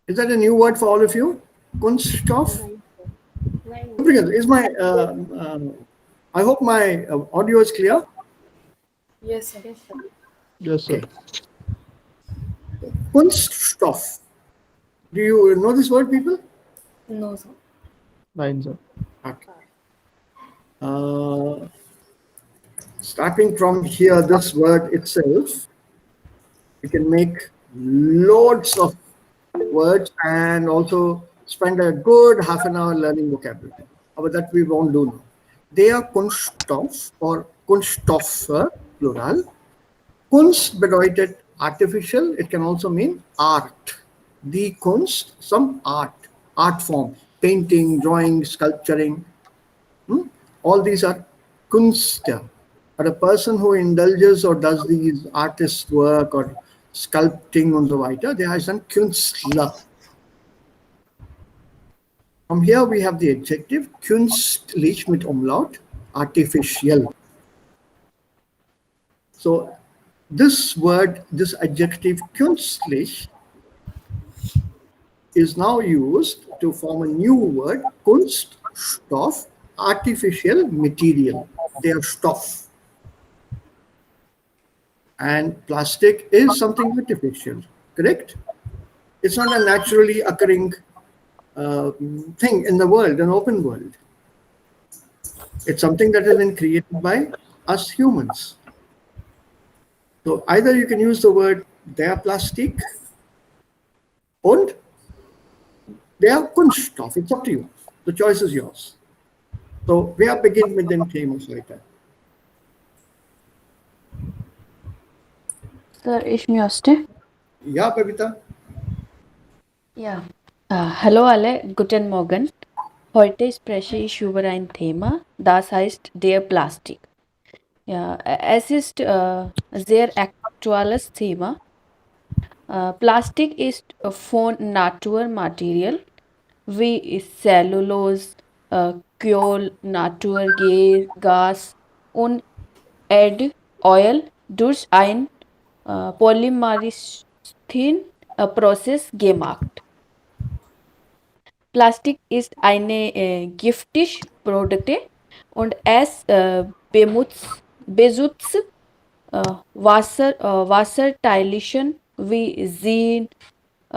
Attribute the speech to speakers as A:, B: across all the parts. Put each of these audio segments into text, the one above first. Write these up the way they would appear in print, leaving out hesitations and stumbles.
A: Is that a new word for all of you? Kunststoff? Übrigens, is my, I hope my audio is clear.
B: Yes, sir.
C: Yes, sir.
A: Okay. Kunststoff. Do you know this word, people?
B: No, sir.
C: Fine, sir.
A: Okay. Uh, Starting from here, this word itself, we can make loads of words and also spend a good half an hour learning vocabulary. But that we won't do now. They are Kunststoff or Kunststoffe, plural. Kunst bedeutet artificial. It can also mean art. Die Kunst, some art form, painting, drawing, sculpturing. All these are Kunst. But a person who indulges or does these artist work or sculpting und so weiter, der heißt dann Künstler. From here we have the adjective künstlich mit Umlaut, artificial. So this word, this adjective künstlich is now used to form a new word, Kunststoff, artificial material. They are stuff. And plastic is something artificial, correct? It's not a naturally occurring thing in the world, an open world. It's something that has been created by us humans. So either you can use the word der Plastik und der Kunststoff. It's up to you. The choice is yours. So wer beginnt mit dem Thema heute?
D: Sir, ich möchte.
A: Ja, Babita?
D: Ja. Hallo alle, guten Morgen. Heute spreche ich über ein Thema, das heißt der Plastik. Ja, es ist sehr aktuelles Thema. Plastik ist von Naturmaterial wie Cellulose, Kohl, Naturgas und Erdöl durch ein Polymerisation-Prozess gemacht. Plastik ist eine giftige Produkte und es besitzt Wasserteilchen wie Seen,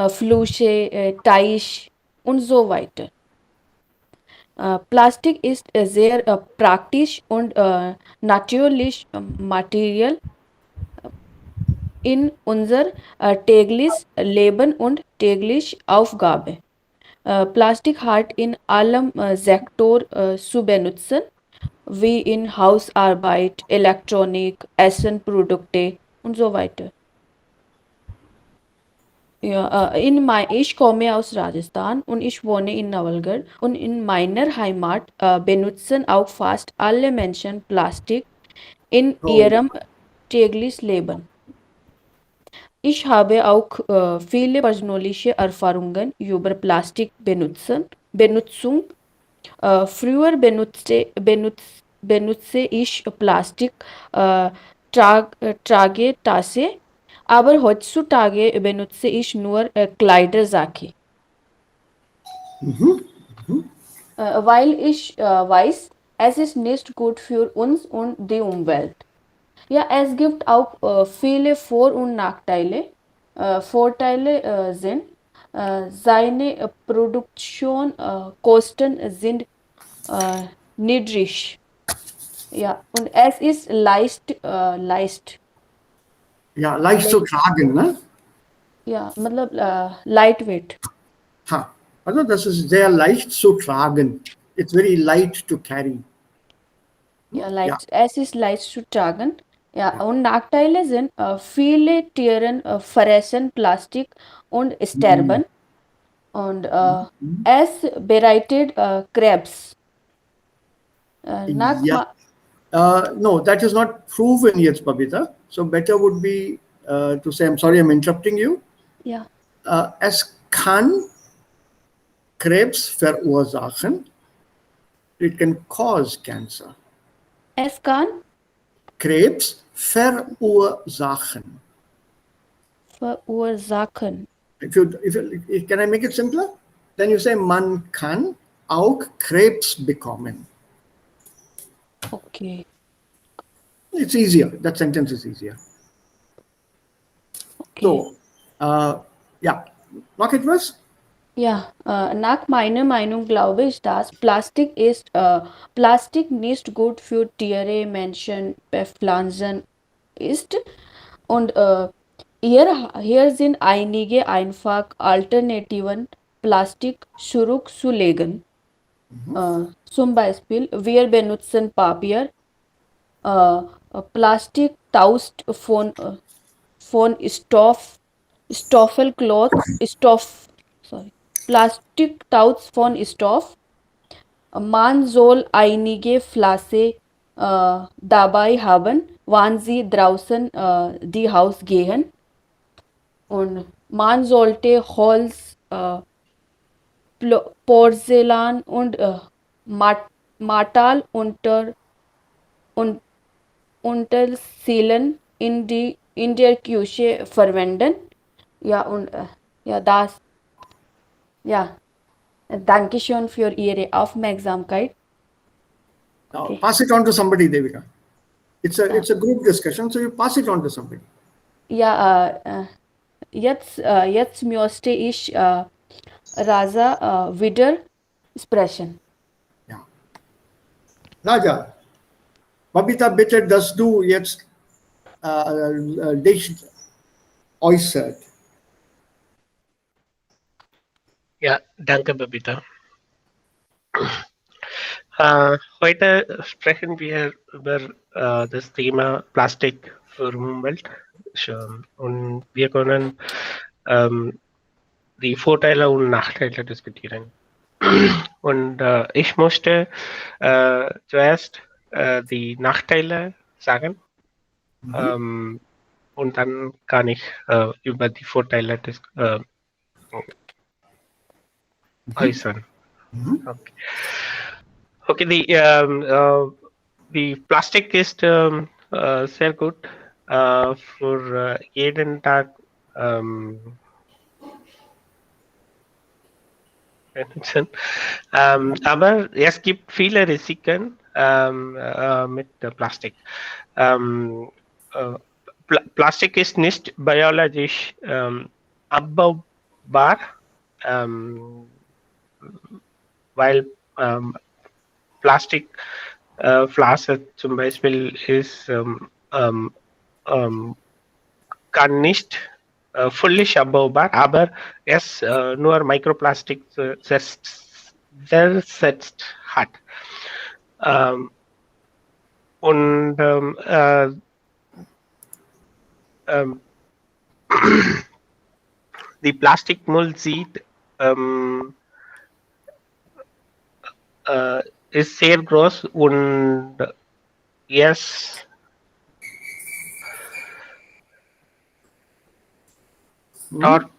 D: Flüsse, Teich und so weiter. Plastik ist sehr praktisch und natürlich Material in unser tägliches Leben und tägliche Aufgabe. Plastik hat in allem Sektor zu benutzen, wie in Hausarbeit, Elektronik, Essenprodukte und so weiter. Ja, ich komme aus Rajasthan und ich wohne in Nawalgarh und in meiner Heimat benutzen auch fast alle Menschen Plastik in ihrem täglichen Leben. Ich habe auch viele persönliche Erfahrungen über Benutzung. Früher benutze ich Plastik Tragetasse, aber heutzutage benutze ich nur Kleidersäcke. Weil ich weiß, es ist nicht gut für uns und die Umwelt. Ja, es gibt auch viele Vor- und Nachteile. Vorteile sind, seine Produktionskosten sind niedrig. Ja, und es ist leicht.
A: Ja, leicht zu tragen, ne?
D: Ja, matlab lightweight.
A: Ha. Also das ist sehr leicht zu tragen. It's very light to carry.
D: Ja, leicht. Es ist leicht zu tragen. Ja, und Nachteile sind, viele Tiere fressen Plastik und sterben. Und es bereitet Krebs.
A: Yeah. No, that is not proven yet, Babita. So better would be to say, I'm sorry, I'm interrupting you.
D: Ja.
A: Es kann Krebs verursachen. It can cause cancer.
D: Es kann
A: Krebs verursachen.
D: verursachen.
A: Can I make it simpler? Then you say man kann auch Krebs bekommen.
D: Okay.
A: It's easier. That sentence is easier.
D: Okay.
A: So, yeah, knock it was.
D: Ja, nach meiner Meinung glaube ich, dass Plastik nicht gut für Tiere, Menschen, Pflanzen ist. Und hier sind einige einfach Alternativen, Plastik zurückzulegen. Zum Beispiel, wir benutzen Papier, Plastik tauscht von Plastik tauscht von Stoff. Man soll einige Flasche dabei haben, wann sie draußen die Haus gehen. Und man sollte Holz, Porzellan und Metall un Utensilien in der Küche verwenden. Ja, und ja, ja, danke schön für Ihre Aufmerksamkeit.
A: Now
D: Okay.
A: pass it on to somebody, Devika. It's a group discussion, so you pass it on to somebody.
D: Ja, jetzt möchte ich Raza wieder sprechen.
A: Ja. Raja, Babita, bitte, dass du jetzt dich äußert.
E: Ja, danke, Babita. Heute sprechen wir über das Thema Plastik für Umwelt. Und wir können die Vorteile und Nachteile diskutieren. Und ich möchte zuerst die Nachteile sagen. Und dann kann ich über die Vorteile äußern. Okay, die Plastik ist sehr gut für jeden Tag benutzen. Aber es gibt viele Risiken mit der Plastik. Plastik ist nicht biologisch abbaubar, weil Plastikflasche zum Beispiel ist, kann nicht völlig abbaubar, aber es nur Mikroplastik zersetzt hat. Die Plastikmüll ist sehr groß und yes. Dort,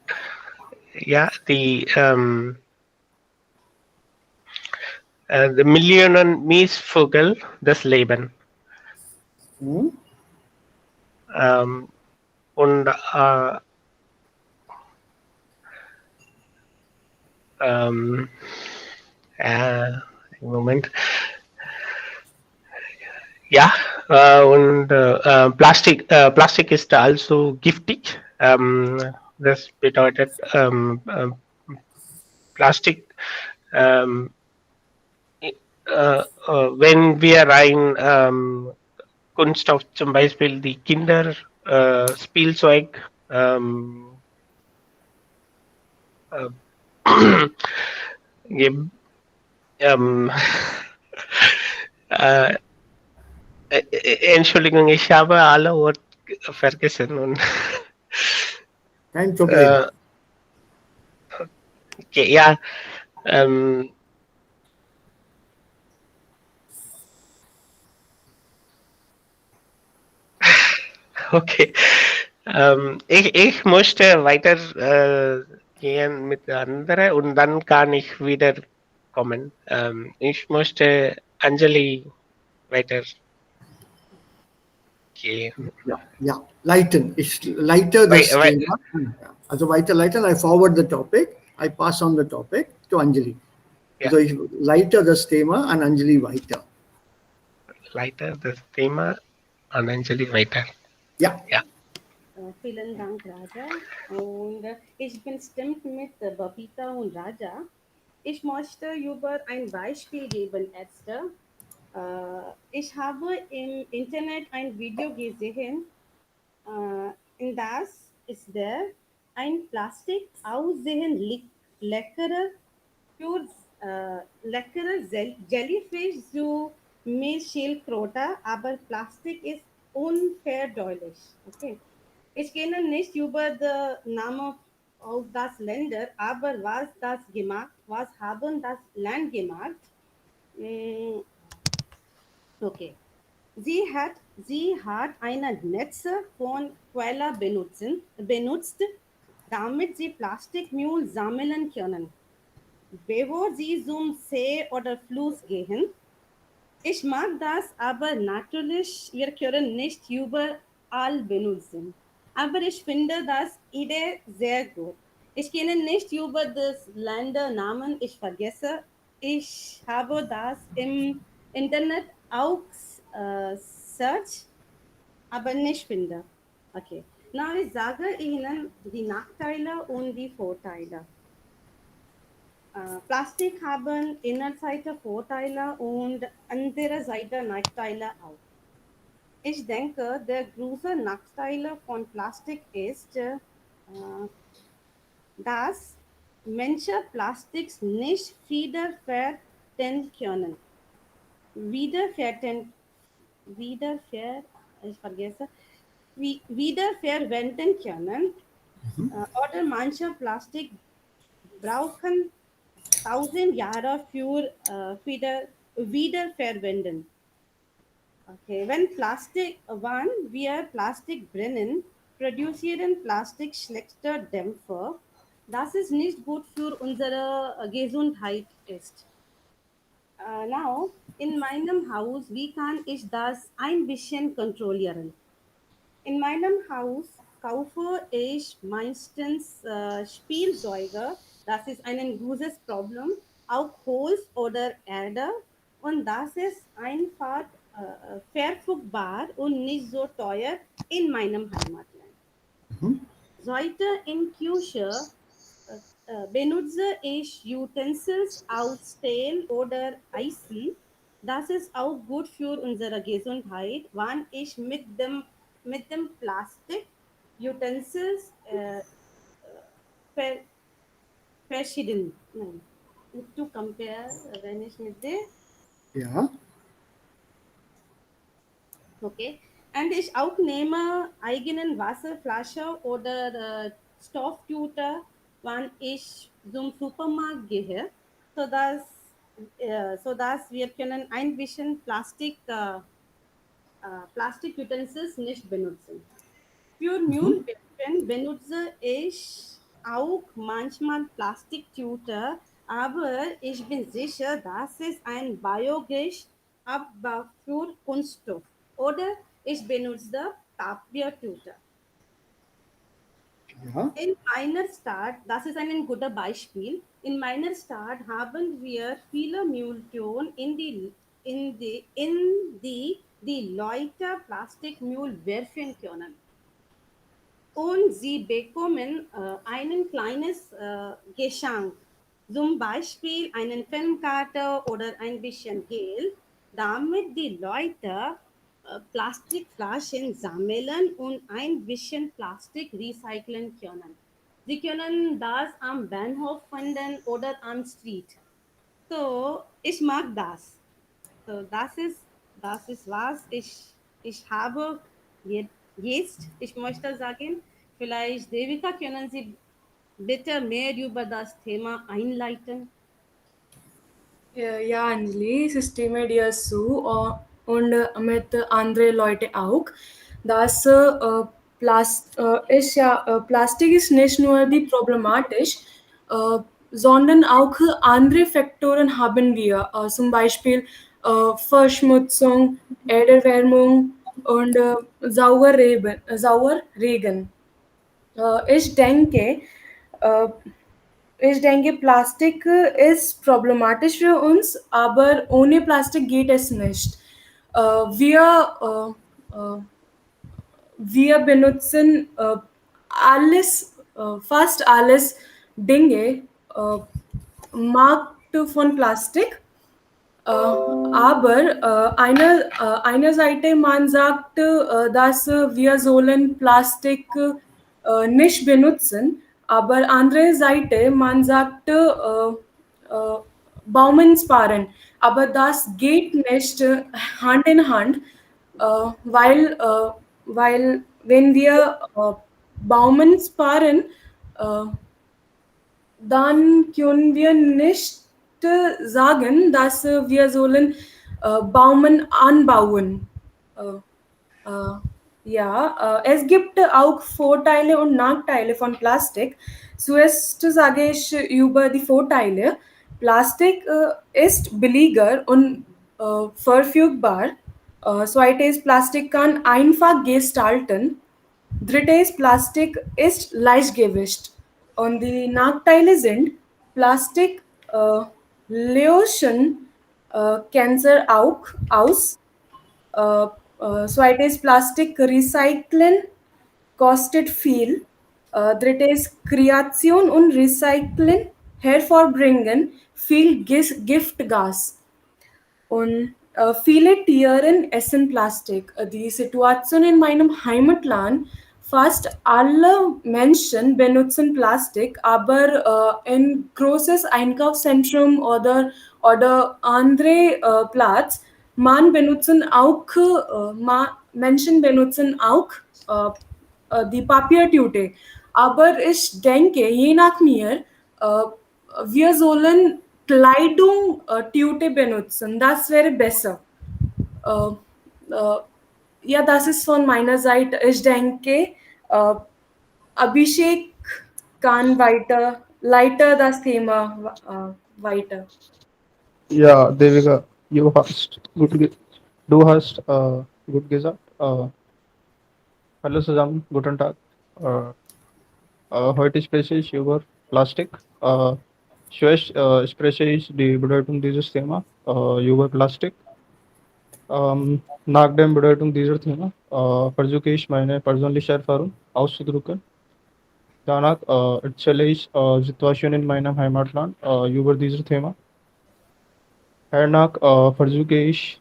E: ja, die Millionen Miesvögel das Leben. Und Moment. Ja, und Plastik ist also giftig. Das bedeutet, Plastik, wenn wir rein Kunststoff, zum Beispiel die Kinder Spielzeug, Entschuldigung, ich habe alle Worte vergessen. Und,
A: Kein Problem.
E: Okay, ja. Okay. Ich möchte weiter gehen mit anderen und dann kann ich wieder kommen. Ich möchte Anjali weiter. Okay.
A: Ja, leiten. Ich leite das
E: Why,
A: Thema. Ja. Also weiterleiten. I forward the topic. I pass on the topic to Anjali.
E: yeah,
A: Also ich leite das Thema an Anjali weiter.
E: lighter das Thema an Anjali weiter.
A: Ja.
E: Ja.
F: Vielen Dank, Raja. Und ich bin stimmt mit Babita und Raja. Ich möchte über ein Beispiel geben, Esther. Ich habe im Internet ein Video gesehen, in das ist der ein Plastik aussehen leckerer für leckerer Jellyfish so mit Schildkröte, aber Plastik ist unverdaulich. Okay. Ich kenne nicht über den Namen auf das Länder, aber was haben das Land gemacht? Mm, okay. Sie hat eine Netze von Quella benutzt, damit sie Plastikmüll sammeln können. Bevor sie zum See oder Fluss gehen, ich mag das, aber natürlich, wir können nicht überall benutzen. Aber ich finde das Idee sehr gut. Ich kenne nicht über das Ländernamen, ich vergesse. Ich habe das im Internet auch search, aber nicht finde. Okay. Na, ich sage Ihnen die Nachteile und die Vorteile. Plastik haben einerseits Vorteile und andererseits Nachteile auch. Ich denke, der große Nachteil von Plastik ist, dass Menschen Plastiks nicht wiederverwenden können. Wiederverwenden, wiederver, ich vergesse, wiederverwenden können. Oder manche Plastik brauchen 1000 Jahre für wiederverwenden. Okay, wann wir Plastik brennen, produzieren Plastik schlechte Dämpfe. Das ist nicht gut für unsere Gesundheit ist. Now, in meinem Haus, wie kann ich das ein bisschen kontrollieren? In meinem Haus kaufe ich meistens Spielzeuge. Das ist ein großes Problem. Auch Holz oder Erde. Und das ist einfach verfügbar und nicht so teuer in meinem Heimatland. Heute in Küche benutze ich Utensils aus Stahl oder Eisen. Das ist auch gut für unsere Gesundheit, wenn ich mit dem Plastik Utensils ver, verschieden. Nein. To compare, wenn ich mit der,
A: Ja.
F: okay. Und ich auch nehme eigenen Wasserflasche oder Stofftüte, wenn ich zum Supermarkt gehe, sodass wir können ein bisschen Plastikutensils nicht benutzen. Für Müllwerfen benutze ich auch manchmal Plastiktüte, aber ich bin sicher, dass es ein Biogas Abbau für Kunststoff oder ich benutze Papiertüte.
A: Ja.
F: In meiner Stadt, das ist ein guter Beispiel, in meiner Stadt haben wir viele Mülltonnen in die Leute Plastikmüll werfen können. Und sie bekommen ein kleines Geschenk, zum Beispiel eine Filmkarte oder ein bisschen Geld, damit die Leute Plastikflaschen sammeln und ein bisschen Plastik recyceln können. Sie können das am Bahnhof finden oder am Street. So, ich mag das. So, das ist was ich habe jetzt. Ich möchte sagen, vielleicht, Devika, können Sie bitte mehr über das Thema einleiten?
B: Ja, Anjali, es stimme dir zu und mit andere Leute auch, dass Plastik ist nicht nur die problematisch, äh, sondern auch andere Faktoren haben wir, zum Beispiel Verschmutzung, Erderwärmung, und Sauerregen. Äh, ich denke, Plastik ist problematisch für uns, aber ohne Plastik geht es nicht. Äh, wir, äh, äh, wir benutzen fast alles Dinge, Markt von Plastik. Eine Seite, man sagt, dass wir sollen Plastik nicht benutzen, aber andere Seite, man sagt, Baumen sparen. Aber das geht nicht Hand in Hand, weil wenn wir Baumen sparen, äh, dann können wir nicht sagen, dass wir sollen Baumen anbauen. Äh, äh, es gibt auch Vorteile und Nachteile von Plastik. Zuerst sage ich über die Vorteile. Plastik ist billiger und verfügbar. Zweites, Plastik kann einfach gestalten. Drittes, Plastik ist Leichtgewicht. Und die Nachteile sind, Plastik löschen Cancer auch aus. Äh, Zweites, Plastik recyceln kostet viel. Drittes, Kreation und Recyceln hervorbringen viel Giftgas. Und viele Tiere essen Plastik. Die Situation in meinem Heimatland, fast alle Menschen benutzen Plastik, aber in großes Einkaufszentrum oder andere Platz, Menschen benutzen auch die Papiertüte. Aber ich denke, je nach mir, wir sollen Kleidung Tüte benutzen. Das wäre besser. Äh, äh, ja, das ist von meiner Seite. Ich denke, äh, Abhishek kann leiter das Thema weiter.
C: Ja, Devika, du hast gut gesagt. Hallo zusammen, guten Tag. Äh, heute spreche ich über Plastik. Zuerst spreche ich die Bedeutung dieses Thema über Plastik. Nach dem Bedeutung dieser Thema versuche ich meine persönliche Erfahrung auszudrücken. Danach erzähle ich Situation in meinem Heimatland über dieses Thema. Hernach versuche ich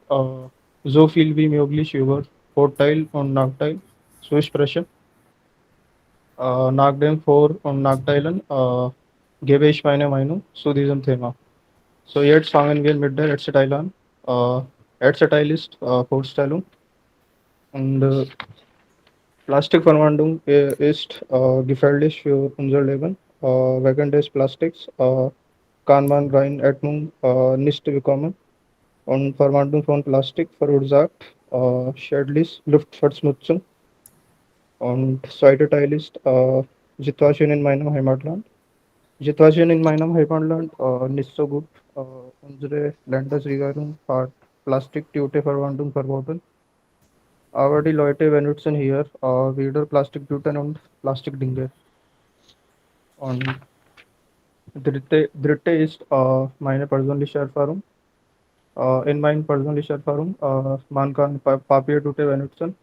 C: so viel wie möglich über Vorteil und Nachteil zu sprechen. Nach dem Vor- und Nachteilen gebe ich meine Meinung zu diesem Thema. So jetzt fangen wir mit der ersten Teil an. Erster Teil ist Vorstellung. Und Plastikverwandlung ist gefährlich für unser Leben. Wegen des Plastiks kann man rein Atmung nicht bekommen. Und Verwandlung von Plastik verursacht schädlich Luftverschmutzung. Und zweiter Teil ist Situation in meinem Heimatland. Situation in meinem Heimatland nicht so gut. Unsere Landesregierung hat Plastiktüteverwandlung verboten. Aber die Leute benutzen hier wieder Plastiktüten und Plastikdinge. Und dritte ist meine persönliche Erfahrung. In meiner persönlichen Erfahrung, man kann Papiertüte benutzen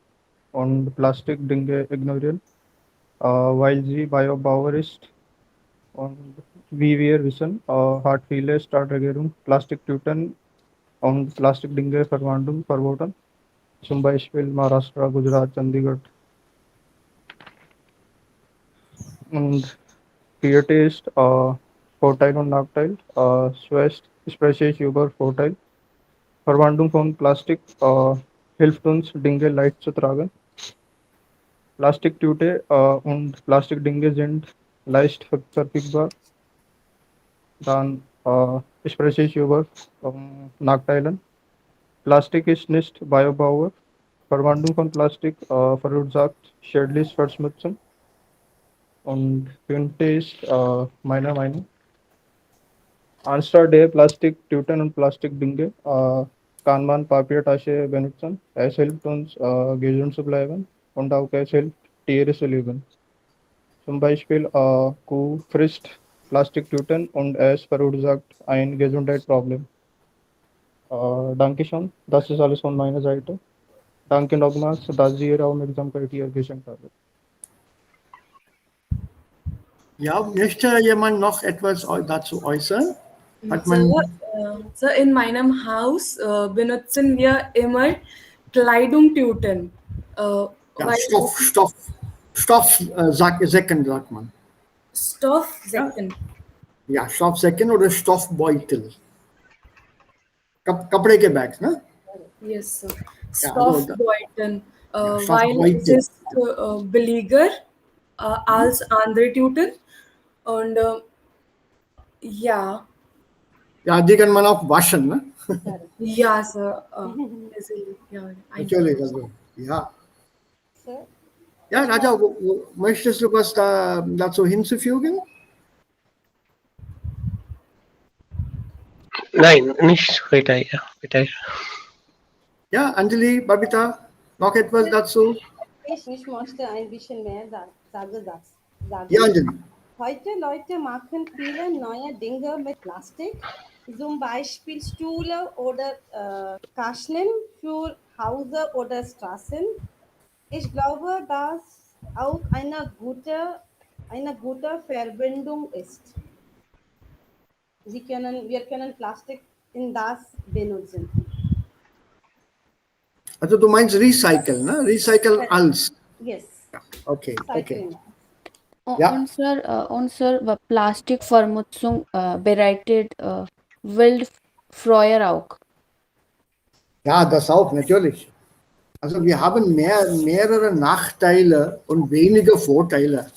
C: und Plastikdinge ignorieren, weil sie Biobauer ist. Und wie wir wissen, hat viele Stadtregierung Plastiktüten und Plastikdinge Verwandlung verboten. Zum Beispiel Maharashtra, Gujarat, Chandigarh. Und vierte ist Vorteil und Nachteil. Zuerst spreche ich über Vorteil. Verwandlung von Plastik hilft uns, Dinge leicht zu tragen. Plastiktüte und Plastikdinge sind leicht verfügbar. Dann spreche ich über Nachteilen. Plastik ist nicht Biobauer. Verwandlung von Plastik verursacht schädliche Verschmutzung. Und fünfte ist meiner Meinung. Anstatt der Plastiktüten und Plastikdinge kann man Papiertasche benutzen. Es hilft uns, gesund zu bleiben und auch es hilft, Tiere zu leben. Zum Beispiel, Kuh frisst Plastiktüten und es verursacht ein Gesundheitsproblem. Dankeschön. Das ist alles von meiner Seite. Danke nochmals, dass ihr Aufmerksamkeit hier geschenkt habt.
A: Ja, möchte jemand noch etwas dazu äußern? Hat
B: So,
A: man,
B: so in meinem Haus benutzen wir immer Kleidungtüten.
A: ja,
B: Weil
A: Säcken sagt man.
B: Stoffsäcken.
A: Ja, Stoffsäcken oder Stoffbeutel. कपड़े के bags, ne?
B: Yes, sir.
A: Ja, also
B: Stoffbeuteln. Weil es
A: Stoffbeutel.
B: ist billiger als andere Tüten. Und ja,
A: Ja, die kann man auch waschen, ne?
B: ja, sir. Easily, ja,
A: Natürlich, also, ja.
F: Sir,
A: Ja, Raja, möchtest du was dazu hinzufügen?
E: Nein, nicht weiter, ja, bitte.
A: Ja, Anjali, Babita, noch etwas dazu?
F: ich möchte ein bisschen mehr sagen.
A: Ja, Anjali.
F: Heute Leute machen viele neue Dinge mit Plastik, zum Beispiel Stühle oder Kasten für Häuser oder Straßen. Ich glaube, dass auch eine gute Verbindung ist. Wir können Plastik in das benutzen.
A: Also du meinst Recycle, ne? Recycle alles.
F: Yes.
A: Okay, okay.
F: Cycling.
A: Ja.
D: Unser Plastikvermutzung bereitet Wildfeuer auch.
A: Ja, das auch, natürlich. Also wir haben mehrere Nachteile und weniger Vorteile.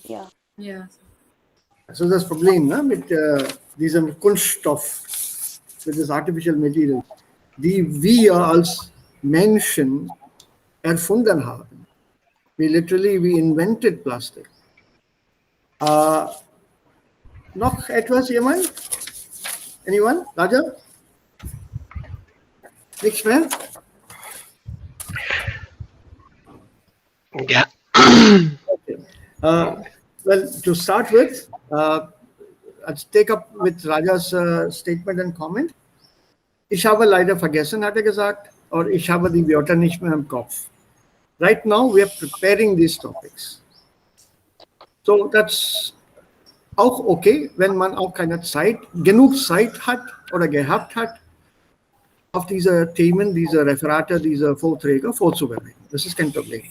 D: Ja.
B: ja.
A: Das ist das Problem, ne? Mit diesem Kunststoff, mit das Artificial Material, die wir als Menschen erfunden haben. We invented plastic. Noch etwas jemand? Anyone? Raja? Nichts mehr?
E: Ja.
A: Okay. Well, to start with, let's take up with Raja's statement and comment. Ich habe leider vergessen, hat er gesagt, oder ich habe die Wörter nicht mehr im Kopf. Right now, we are preparing these topics. So that's auch okay, wenn man auch genug Zeit hat oder gehabt hat, auf diese Themen, diese Referate, diese Vorträge vorzubereiten. Das ist kein Problem.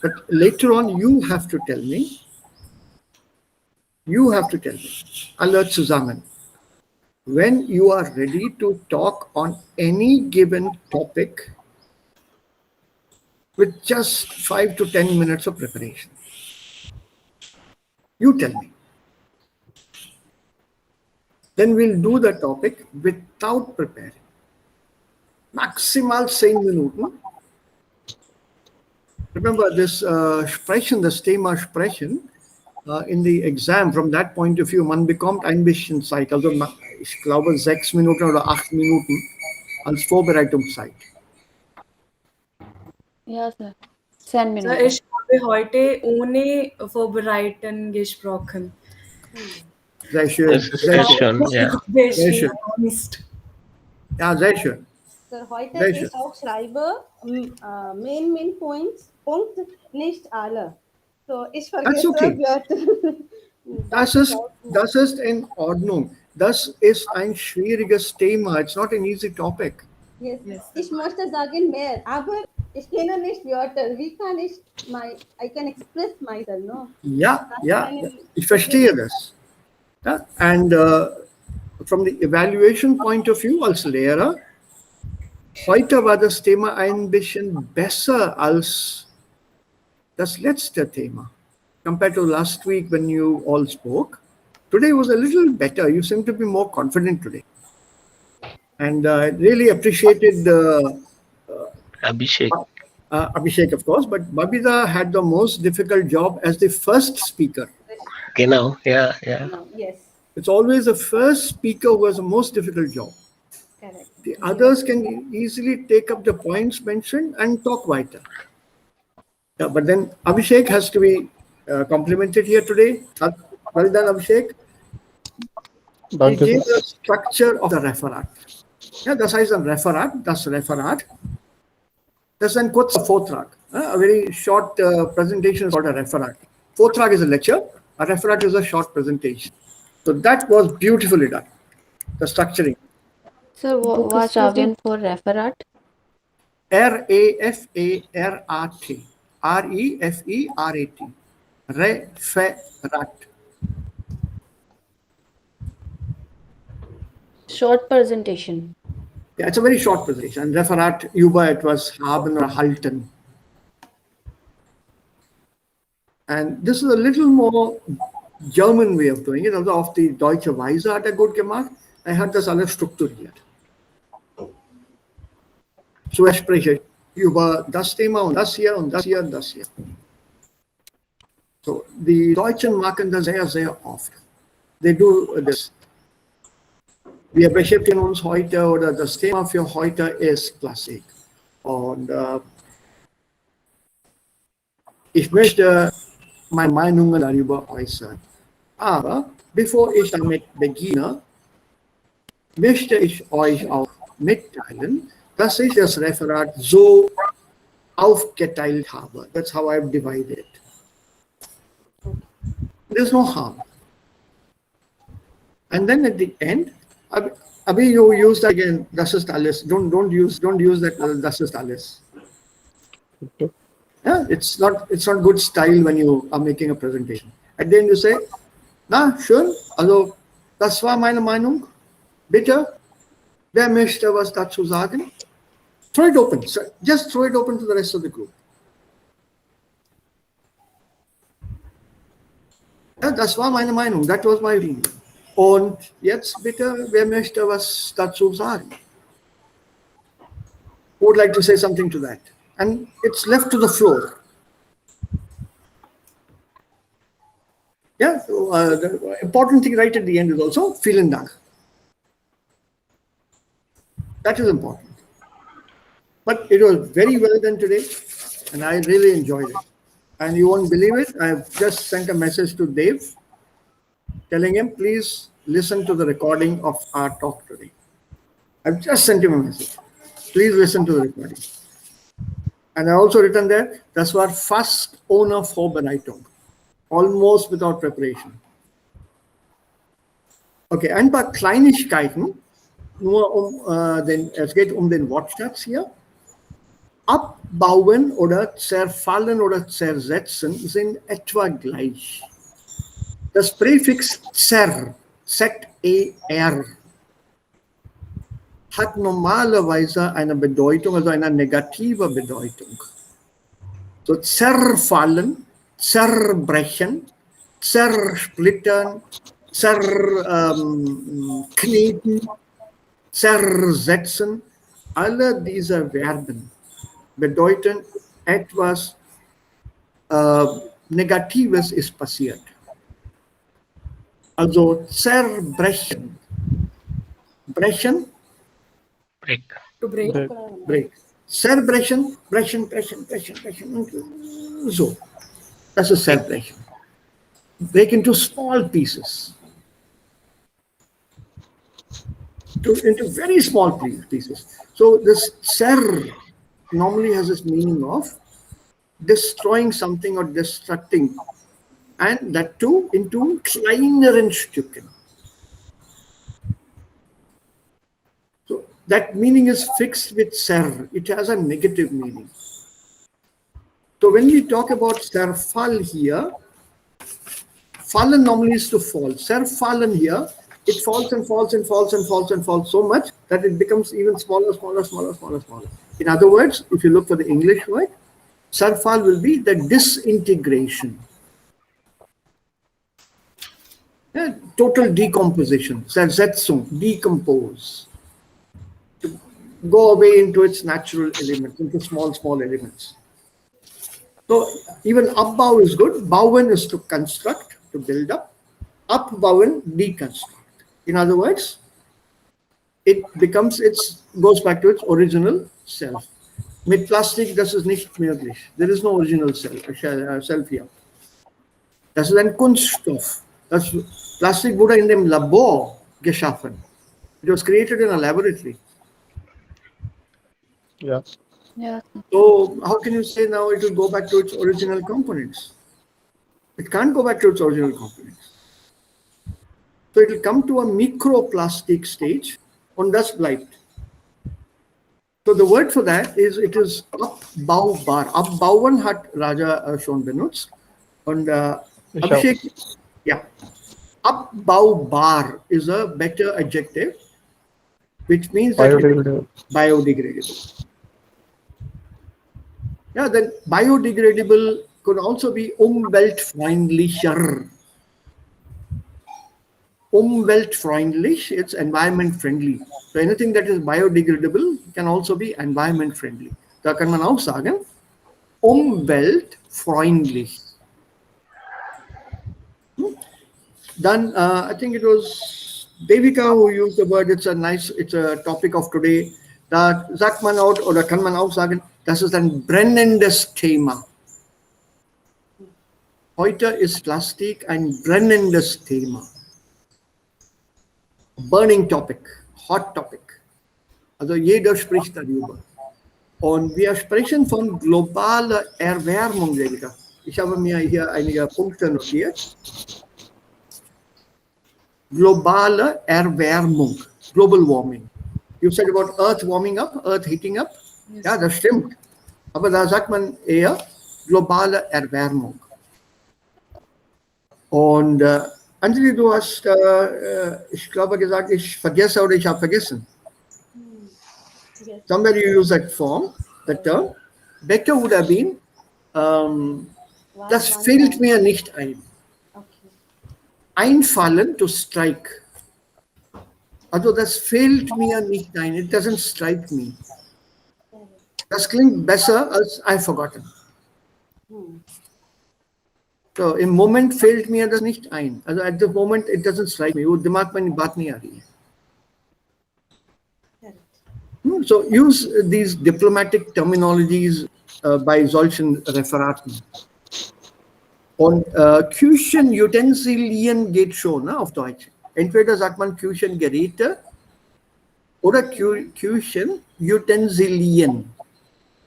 A: But later on, you have to tell me, alle zusammen, when you are ready to talk on any given topic with just 5 to 10 minutes of preparation. You tell me. Then we'll do the topic without preparing. Maximal 10 Minuten. Remember this das Thema Sprechen, in the exam, from that point of view, man bekommt ein bisschen Zeit. Also ich glaube 6 Minuten oder 8 Minuten als Vorbereitungszeit.
D: Ja, Sir. 10
B: So,
D: Minuten.
B: ich habe heute ohne Vorbereiten gesprochen.
A: Sehr schön.
E: Das ist sehr schön, ja.
A: Sehr schön.
B: Honest.
A: Ja, sehr schön.
F: So, heute
A: Sehr schön.
F: ich auch schreibe Main Points, Punkt, nicht alle. So, ich vergesse
A: okay.
F: Wörter.
A: Das ist in Ordnung. Das ist ein schwieriges Thema. It's not an easy topic.
F: Yes.
B: Yes.
F: Ich möchte sagen mehr, aber ich kenne nicht Wörter. Wie kann I can express myself, no?
A: Ja, ich verstehe das. Ja, and from the evaluation point of view als Lehrer, heute war das Thema ein bisschen besser als das letzte Thema. Compared to last week when you all spoke, today was a little better. You seem to be more confident today. And I really appreciated
E: Abhishek.
A: Abhishek, of course, but Babita had the most difficult job as the first speaker.
E: Genau, ja.
F: No, yes.
A: It's always the first speaker who has the most difficult job.
F: Correct.
A: The others can easily take up the points mentioned and talk weiter. Yeah, but then Abhishek has to be complimented here today. Well done, Abhishek. He
C: Danke,
A: gave
C: sir.
A: the structure of the referat. Ja, das heißt ein Referat, das Referat. Das ist ein kurzer Vortrag. A very short presentation is called a referat. Vortrag is a lecture. A referat is a short presentation. So that was beautifully done. The structuring.
D: Sir, what's Arabian for referat?
A: Referat. Referat. Referat.
D: Short presentation.
A: Yeah, it's a very short presentation. And Referat über etwas haben oder halten. And this is a little more German way of doing it. Also auf die deutsche Weise hat gut gemacht. Er hat das alles strukturiert. So er spreche über das Thema und das hier und das hier und das hier. So, die Deutschen machen das sehr, sehr oft. They do this. Wir beschäftigen uns heute oder das Thema für heute ist Plastik. Und ich möchte meine Meinungen darüber äußern. Aber bevor ich damit beginne, möchte ich euch auch mitteilen, dass ich das Referat so aufgeteilt habe. That's how I've divided it. There's no harm. And then at the end, Abhi, you use that again. Das ist alles. Don't use that. Das ist alles.
C: Okay.
A: Yeah, it's not good style when you are making a presentation. At the end you say, na schön. Also das war meine Meinung. Bitte, wer möchte was dazu sagen? Throw it open. Just throw it open to the rest of the group. Ja, das war meine Meinung. That was my opinion. Und jetzt bitte, wer möchte was dazu sagen? Who would like to say something to that? And it's left to the floor. Yeah, so, the important thing right at the end is also vielen Dank. That is important. But it was very well done today, and I really enjoyed it. And you won't believe it, I've just sent a message to Dave telling him, please listen to the recording of our talk today. I've just sent him a message. Please listen to the recording. And I also written there, das war fast ohne Vorbereitung. Almost without preparation. Okay, ein paar Kleinigkeiten, nur es geht den Wortschatz hier. Abbauen oder zerfallen oder zersetzen sind etwa gleich. Das Präfix zer, Z-E-R, hat normalerweise eine Bedeutung, also eine negative Bedeutung. So zerfallen, zerbrechen, zersplittern, zerkneten, zersetzen, alle diese Verben bedeuten, etwas Negatives ist passiert. Also zerbrechen. Brechen,
E: Break.
B: To break.
A: break. Zerbrechen, brechen. So, das ist zerbrechen. Break into small pieces. Into very small pieces. So this zer normally has this meaning of destroying something or destructing, and that too into kleineren Stücken. So that meaning is fixed with ser. It has a negative meaning. So when we talk about zerfall here, fallen normally is to fall. Zerfallen here, it falls and falls and falls and falls and falls so much that it becomes even smaller. In other words, if you look for the English word, zerfall will be the disintegration. Yeah, total decomposition. Zersetzung, decompose. To go away into its natural elements, into small elements. So even abbau is good. Bauen is to construct, to build up. Abbauen, deconstruct. In other words, it becomes, goes back to its original self. Mit Plastik, das ist nicht möglich. There is no original self here. Das ist ein Kunststoff. Das Plastik wurde in dem Labor geschaffen. It was created in a laboratory.
C: Yeah.
D: Yeah.
A: So how can you say now it will go back to its original components? It can't go back to its original components. So it will come to a microplastic stage und das bleibt. So the word for that is, it is abbaubar. Abbauen hat Raja schon benutzt. Und Abhishek, yeah, abbaubar is a better adjective, which means that it is biodegradable. Yeah, then biodegradable could also be umweltfreundlicher. Umweltfreundlich, it's environment friendly. So anything that is biodegradable can also be environment friendly. Da kann man auch sagen, umweltfreundlich. Then I think it was Devika who used the word, it's a topic of today. Da sagt man auch, oder kann man auch sagen, das ist ein brennendes Thema. Heute ist Plastik ein brennendes Thema. Burning topic, hot topic. Also jeder spricht darüber. Und wir sprechen von globaler Erwärmung, Devika. Ich habe mir hier einige Punkte notiert. Globale Erwärmung, global warming. You said about Earth warming up, Earth heating up. Yes. Ja, das stimmt. Aber da sagt man eher globale Erwärmung. Und Anjali, du hast, ich glaube, gesagt, ich vergesse oder ich habe vergessen. Yes. Somebody used that form, that term. Better would have been, das fällt mir nicht ein. Einfallen, to strike. Also das fällt mir nicht ein. It doesn't strike me. Das klingt besser als I've forgotten. So im Moment fällt mir das nicht ein. Also at the moment it doesn't strike me. वो दिमाग में बात नहीं आ रही है. So use these diplomatic terminologies bei solchen Referaten. Und Küchenutensilien geht schon, ne, auf Deutsch. Entweder sagt man Küchengeräte oder Küchenutensilien.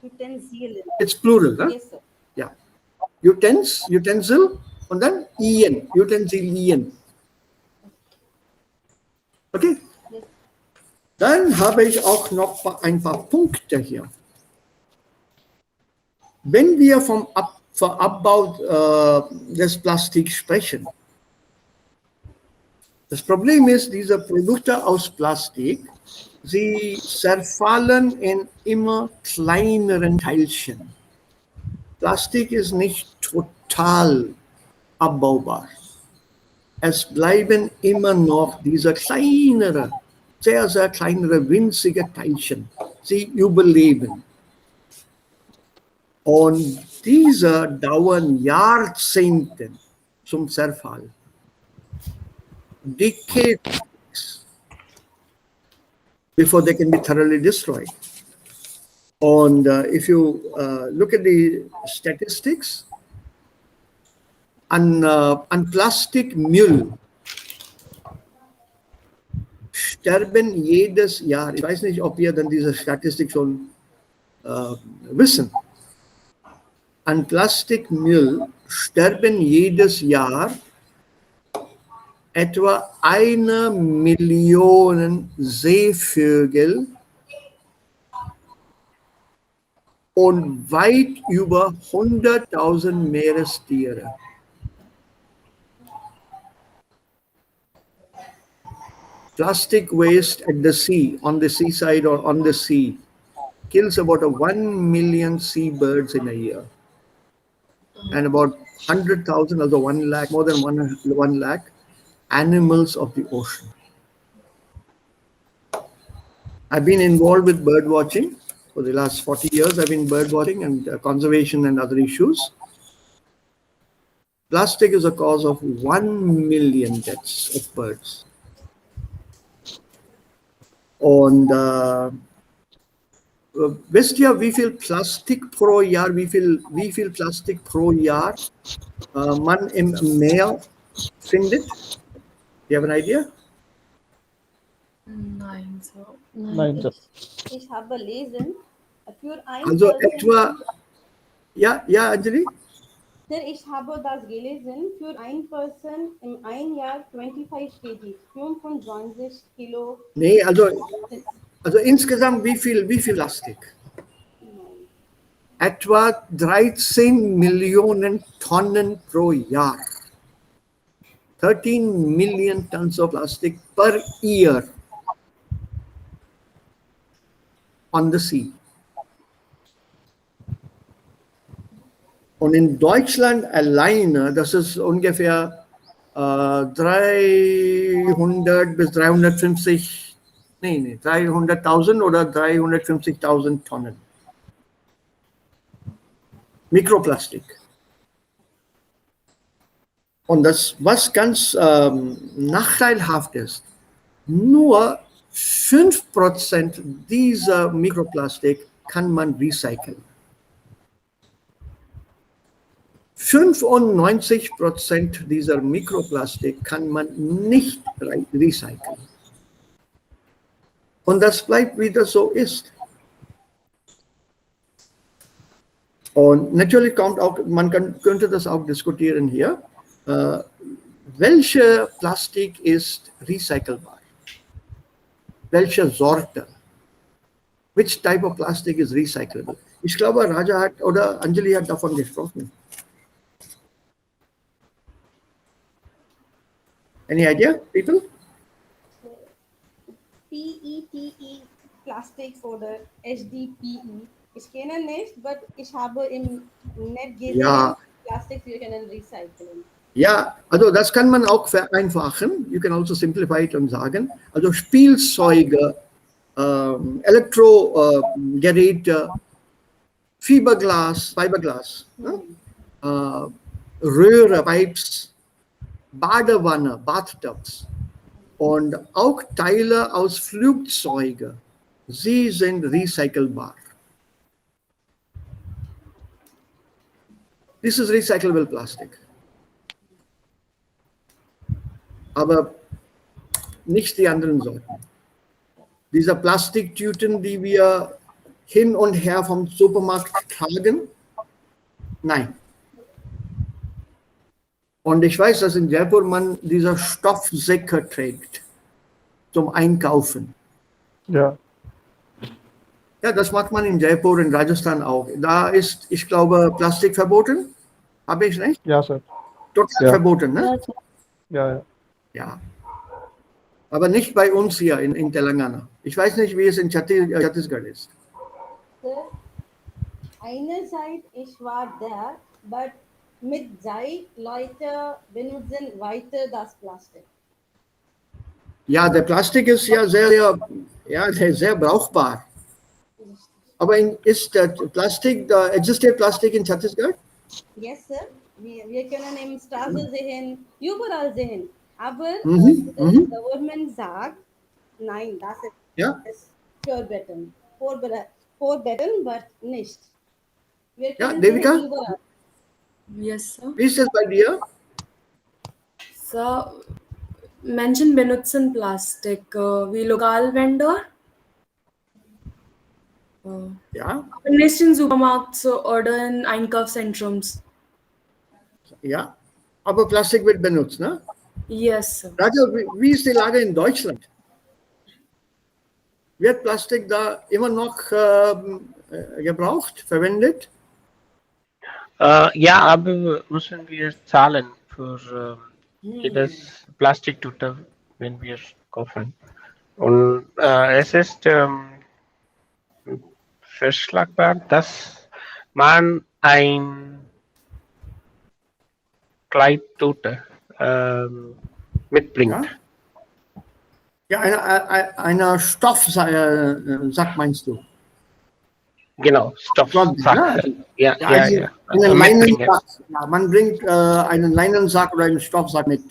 F: Utensilien.
A: It's plural, ne?
F: Yes, sir.
A: Ja. Utensil und dann ien, Utensilien. Okay?
F: Yes.
A: Dann habe ich auch noch ein paar Punkte hier. Wenn wir vom Abbau des Plastiks sprechen, das Problem ist, diese Produkte aus Plastik, sie zerfallen in immer kleineren Teilchen. Plastik ist nicht total abbaubar. Es bleiben immer noch diese kleinere, sehr, sehr kleinere, winzige Teilchen. Sie überleben. Und diese dauern Jahrzehnte zum Zerfall. Decades before they can be thoroughly destroyed. And if you look at the statistics, an Plastikmüll sterben jedes Jahr, ich weiß nicht, ob ihr dann diese Statistik schon wissen, an Plastikmüll sterben jedes Jahr etwa 1 Million Seevögel und weit über 100.000 Meerestiere. Plastic waste at the sea, on the seaside or on the sea, kills about 1 million seabirds in a year. And about 100,000, also 1 lakh, more than 1 lakh animals of the ocean. I've been involved with bird watching for the last 40 years. I've been bird watching and conservation and other issues. Plastic is a cause of 1 million deaths of birds. Und wisst ihr, wie viel Plastik pro Jahr, wie viel Plastik pro Jahr man im Meer findet? Do you have an idea?
B: Nein, Sir.
C: Nein, sir.
F: Ich habe gelesen, für ein
A: Also
F: Person,
A: etwa, ja, Anjali?
F: Sir, ich habe das gelesen, für ein Person im ein Jahr 25 kg, 25 Kilo.
A: Nee, also insgesamt wie viel Plastik? Etwa 13 Millionen Tonnen pro Jahr. 13 million tons of plastic per year on the sea. Und in Deutschland alleine, das ist ungefähr 300 bis 350, 300.000 oder 350.000 Tonnen Mikroplastik. Und das, was ganz nachteilhaft ist, nur 5% dieser Mikroplastik kann man recyceln. 95% dieser Mikroplastik kann man nicht recyceln. Und das bleibt, wie das so ist. Und natürlich kommt auch, könnte das auch diskutieren hier, welche Plastik ist recycelbar? Welche Sorte? Which type of plastic is recyclable? Ich glaube, Raja hat oder Anjali hat davon gesprochen. Any idea, people?
F: PETE Plastics oder HDPE. Ich kenne nicht, aber ich habe im Net gesehen,
A: Ja.
F: Plastics wir können recyceln.
A: Ja, also das kann man auch vereinfachen. You can also simplify it und sagen, also Spielzeuge, Elektrogeräte, Fiberglas, Röhre, Pipes, Badewanne, Bathtubs und auch Teile aus Flugzeugen. Sie sind recycelbar. This is recyclable plastic. Aber nicht die anderen Sorten. Diese Plastiktüten, die wir hin und her vom Supermarkt tragen, nein. Und ich weiß, dass in Jaipur man diese Stoffsäcke trägt zum Einkaufen.
C: Ja,
A: Ja, das macht man in Jaipur, in Rajasthan auch. Da ist, ich glaube, Plastik verboten. Habe ich recht?
C: ja, sir.
A: Total
C: Ja.
A: verboten, ne?
C: Ja.
A: Ja. Aber nicht bei uns hier in Telangana. Ich weiß nicht, wie es in Chhattisgarh ist.
F: Sir, einerseits ich war da, aber mit Zeit Leute benutzen weiter das Plastik.
A: Ja, der Plastik ist ja sehr brauchbar. Aber ist der Plastik, existiert Plastik in Chhattisgarh?
F: Yes, sir. Wir können im Straße sehen, überall sehen. Aber
A: Mhm.
F: der Government sagt, nein, das
A: Ja,
F: ist verboten. Verboten, aber nicht. Wir
A: Ja,
F: können
A: Devika?
F: sehen überall.
B: Yes, Sir.
A: wie ist das bei dir?
B: Sir, Menschen benutzen Plastik wie Lokalvendor.
A: Ja,
B: Nicht in Supermarkt oder in Einkaufszentrums.
A: ja. Aber Plastik wird benutzt, ne?
B: Yes, Sir.
A: Raja, wie ist die Lage in Deutschland? Wird Plastik da immer noch gebraucht, verwendet?
E: Ja, aber müssen wir zahlen für jedes Plastiktüte, wenn wir kaufen. Und es ist vorschlagbar, dass man ein Kleidtüte mitbringt.
A: Ja, einer Stoffsack meinst du?
E: Genau, Stoffsack. Ja.
A: Einen
E: Mitbringen.
A: Leinensack. Ja, man bringt einen Leinensack oder einen Stoffsack mit.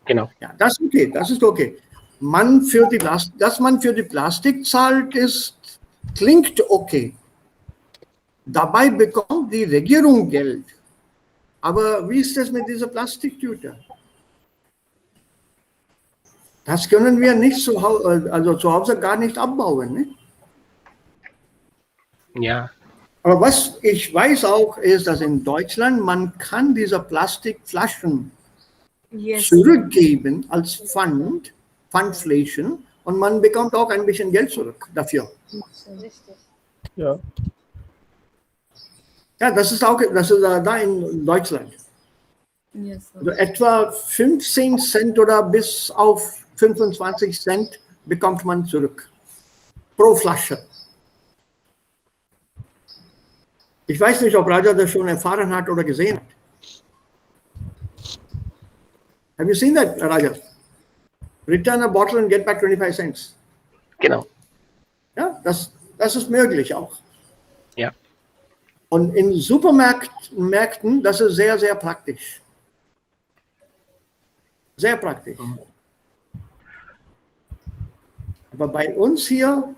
E: Genau.
A: Ja, das ist okay, das ist okay. dass man für die Plastik zahlt, klingt okay. Dabei bekommt die Regierung Geld. Aber wie ist das mit dieser Plastiktüte? Das können wir nicht zu Hause gar nicht abbauen. Ne?
E: Ja.
A: Aber was ich weiß auch, ist, dass in Deutschland man kann diese Plastikflaschen
B: Yes.
A: zurückgeben als Pfandflächen und man bekommt auch ein bisschen Geld zurück dafür.
F: Richtig.
C: Ja.
A: Ja, das ist da in Deutschland.
B: Yes.
A: Also etwa 15 Cent oder bis auf 25 Cent bekommt man zurück pro Flasche. Ich weiß nicht, ob Raja das schon erfahren hat oder gesehen hat. Have you seen that, Raja? Return a bottle and get back 25 cents.
E: Genau.
A: Ja, das ist möglich auch.
E: Ja.
A: Und in Supermärkten, das ist sehr, sehr praktisch. Sehr praktisch. Aber bei uns hier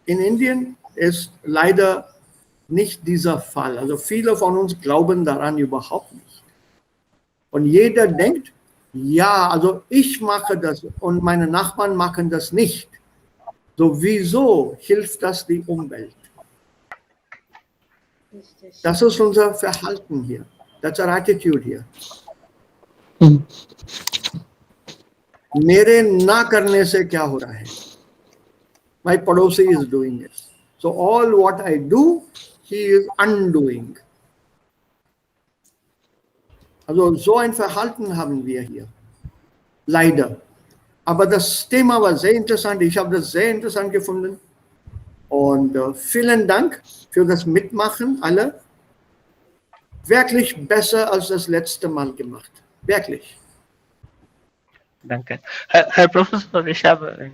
A: in Indien ist leider nicht dieser Fall. Also viele von uns glauben daran überhaupt nicht. Und jeder denkt, ja, also ich mache das und meine Nachbarn machen das nicht. So, wieso hilft das die Umwelt?
F: Richtig.
A: Das ist unser Verhalten hier. That's our attitude here. मेरे ना करने से क्या हो रहा है? My पड़ोसी is doing it. So all what I do, he is undoing. Also so ein Verhalten haben wir hier. Leider. Aber das Thema war sehr interessant. Ich habe das sehr interessant gefunden. Und vielen Dank für das Mitmachen, alle. Wirklich besser als das letzte Mal gemacht. Wirklich.
E: Danke. Herr Professor, ich habe,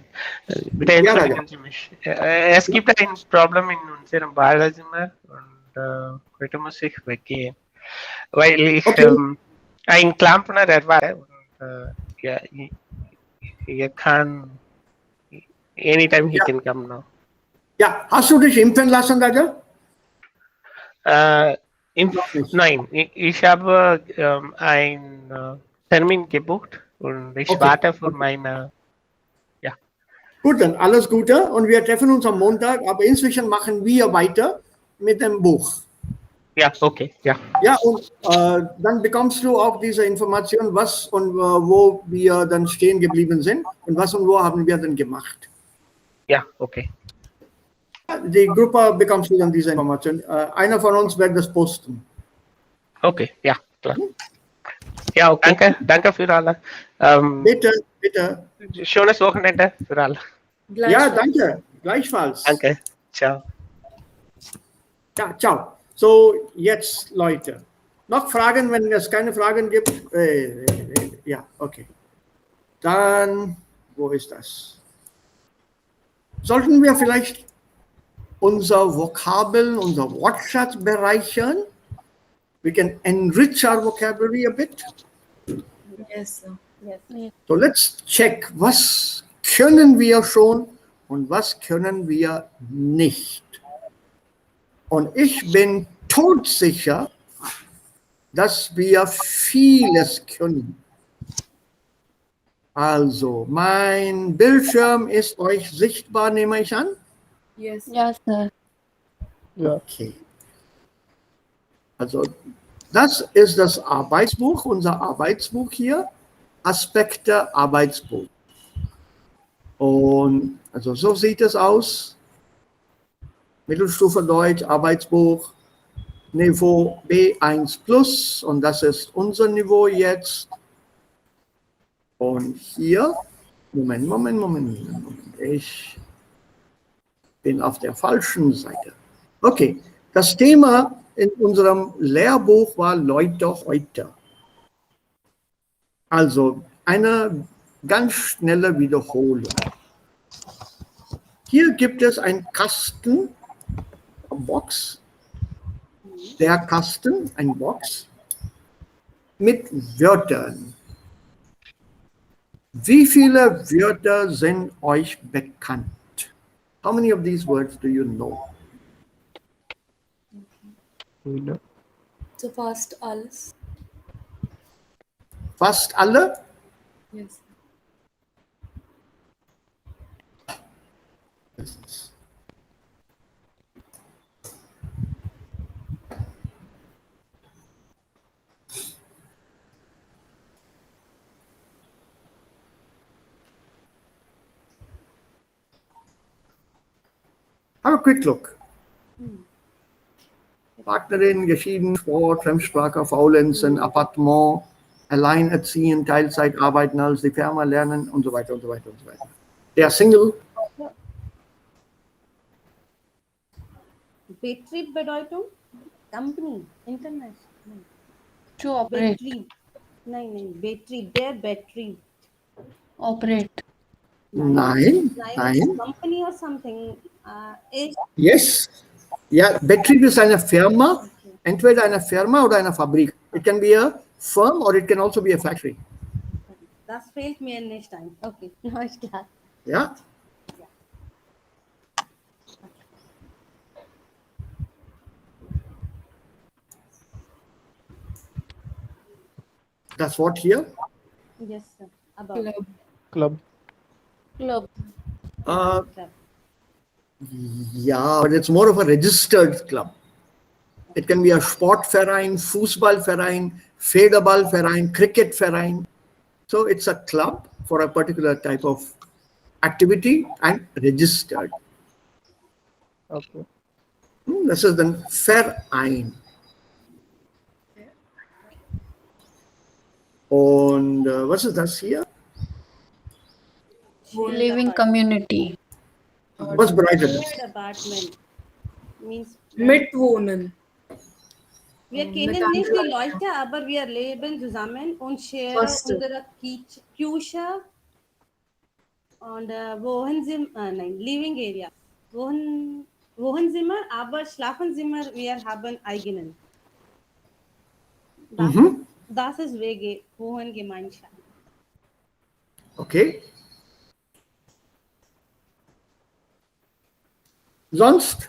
E: bitte entschuldigen Sie mich. Es gibt ein Problem in unserem Badezimmer und heute muss ich weggehen, weil ich einen Klempner erwarte und ja, ihr kann, anytime he can come now.
A: Ja, hast du dich impfen lassen, Raja?
E: Nein, ich habe einen Termin gebucht und ich warte für meine. Ja.
A: Gut, dann alles Gute und wir treffen uns am Montag, aber inzwischen machen wir weiter mit dem Buch.
E: Ja, okay, ja.
A: Ja, und dann bekommst du auch diese Information, was und wo wir dann stehen geblieben sind und was und wo haben wir dann gemacht.
E: Ja, okay.
A: Die Gruppe bekommst du dann diese Information. Einer von uns wird das posten.
E: Okay, ja, klar. Ja, okay. Danke für alle.
A: Bitte, bitte.
E: Schönes Wochenende für alle.
A: Ja, danke. Gleichfalls.
E: Danke. Ciao.
A: Ja, ciao. So, jetzt, Leute. Noch Fragen, wenn es keine Fragen gibt? Ja, okay. Dann, wo ist das? Sollten wir vielleicht unser Vokabeln, unser Wortschatz bereichern? We can enrich our vocabulary a bit.
B: Yes, sir.
F: Yes.
A: So let's check, was können wir schon und was können wir nicht. Und ich bin todsicher, dass wir vieles können. Also, mein Bildschirm ist euch sichtbar, nehme ich an?
B: Yes.
D: Yes, sir.
C: Ja.
A: Okay. Also, das ist das Arbeitsbuch, unser Arbeitsbuch hier. Aspekte Arbeitsbuch. Und also so sieht es aus. Mittelstufe Deutsch, Arbeitsbuch, Niveau B1 Plus und das ist unser Niveau jetzt. Und hier, Moment. Ich bin auf der falschen Seite. Okay, das Thema in unserem Lehrbuch war Leute heute. Also eine ganz schnelle Wiederholung. Hier gibt es einen Kasten, Box, der Kasten, ein Box mit Wörtern. Wie viele Wörter sind euch bekannt? How many of these words do you know?
B: So fast alles.
A: Fast alle?
B: Yes.
A: Have a quick look. Partnerin, geschieden, Sport, Fremdsprache, Faulenzen, Appartement, alleinerziehend, Teilzeit arbeiten als die Firma lernen und so weiter und so weiter und so weiter. Der Single,
F: Betriebsbedeutung, Company, International.
D: To operate.
F: Betrieb. Nein, Betrieb, der Betrieb.
D: Operate.
A: nein,
F: Nein,
A: nein.
F: company or something. Is
A: Yes. Ja, Betrieb ist eine Firma, entweder eine Firma oder eine Fabrik. It can be a firm or it can also be a factory.
F: das fehlt mir nicht ein. Okay, na ist klar.
A: Ja. Das Wort hier.
F: Yes, sir. About
B: Club.
C: Club.
A: Uh,
F: club.
A: yeah, but it's more of a registered club. It can be a Sportverein, Fußballverein, Federballverein, Cricketverein. So it's a club for a particular type of activity and registered.
C: Okay.
A: This is the Verein. Und was ist das hier?
D: Living community.
A: Was bedeutet das?
F: Shared apartment means
B: Mitwohnen.
F: wir kennen nicht die Leute, aber wir leben zusammen und share
B: First.
F: unsere Küche und nein, Living Area. Wohnzimmer, aber Schlafenzimmer, wir haben eigenen. Das ist WG, Wohngemeinschaft.
A: Okay. Sonst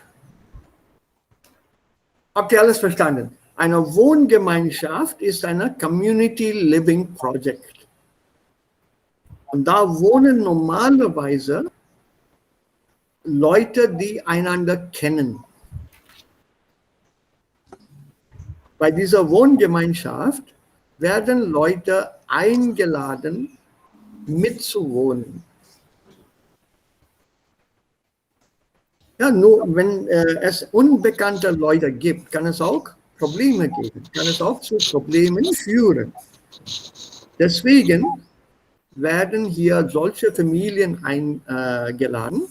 A: habt ihr alles verstanden. Eine Wohngemeinschaft ist eine Community Living Project. Und da wohnen normalerweise Leute, die einander kennen. Bei dieser Wohngemeinschaft werden Leute eingeladen, mitzuwohnen. Ja, nur wenn es unbekannte Leute gibt, kann es auch Probleme geben, kann es auch zu Problemen führen. Deswegen werden hier solche Familien eingeladen,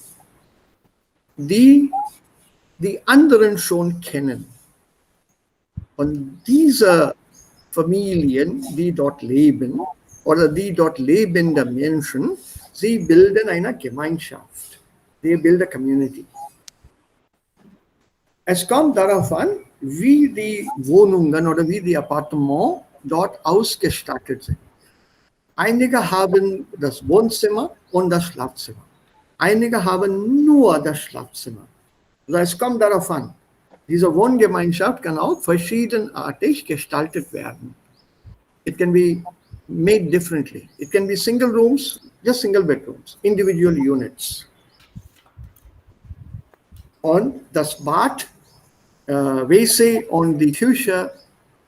A: die die anderen schon kennen. Und diese Familien, die dort leben, oder die dort lebende Menschen, sie bilden eine Gemeinschaft. Sie bilden Community. Es kommt darauf an, wie die Wohnungen oder wie die Appartements dort ausgestattet sind. Einige haben das Wohnzimmer und das Schlafzimmer. Einige haben nur das Schlafzimmer. Also es kommt darauf an. Diese Wohngemeinschaft kann auch verschiedenartig gestaltet werden. It can be made differently. It can be single rooms, just single bedrooms, individual units. Und das Bad, WC und die Küche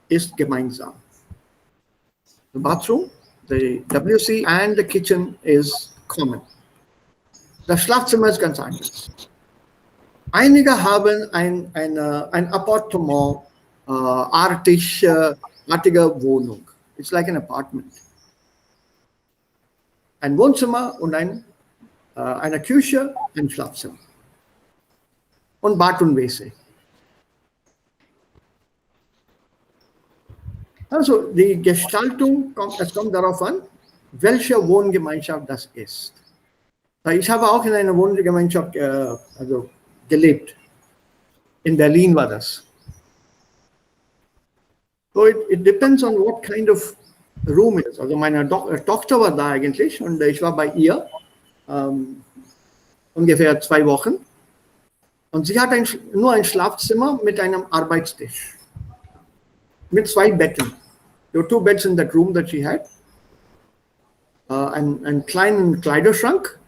A: ist gemeinsam. The bathroom, the WC and the kitchen is common. Das Schlafzimmer ist ganz anders. Einige haben ein Appartement, artige Wohnung. It's like an apartment. Ein Wohnzimmer und eine Küche, ein Schlafzimmer. Und Bad und WC. Also die Gestaltung, es kommt darauf an, welche Wohngemeinschaft das ist. Ich habe auch in einer Wohngemeinschaft gelebt. In Berlin war das. So it depends on what kind of Room ist. Also meine Tochter war da eigentlich und ich war bei ihr ungefähr 2 Wochen. Und sie hat nur ein Schlafzimmer mit einem Arbeitstisch. Mit 2 Betten. There were 2 beds in that room that she had. Einen kleinen Kleiderschrank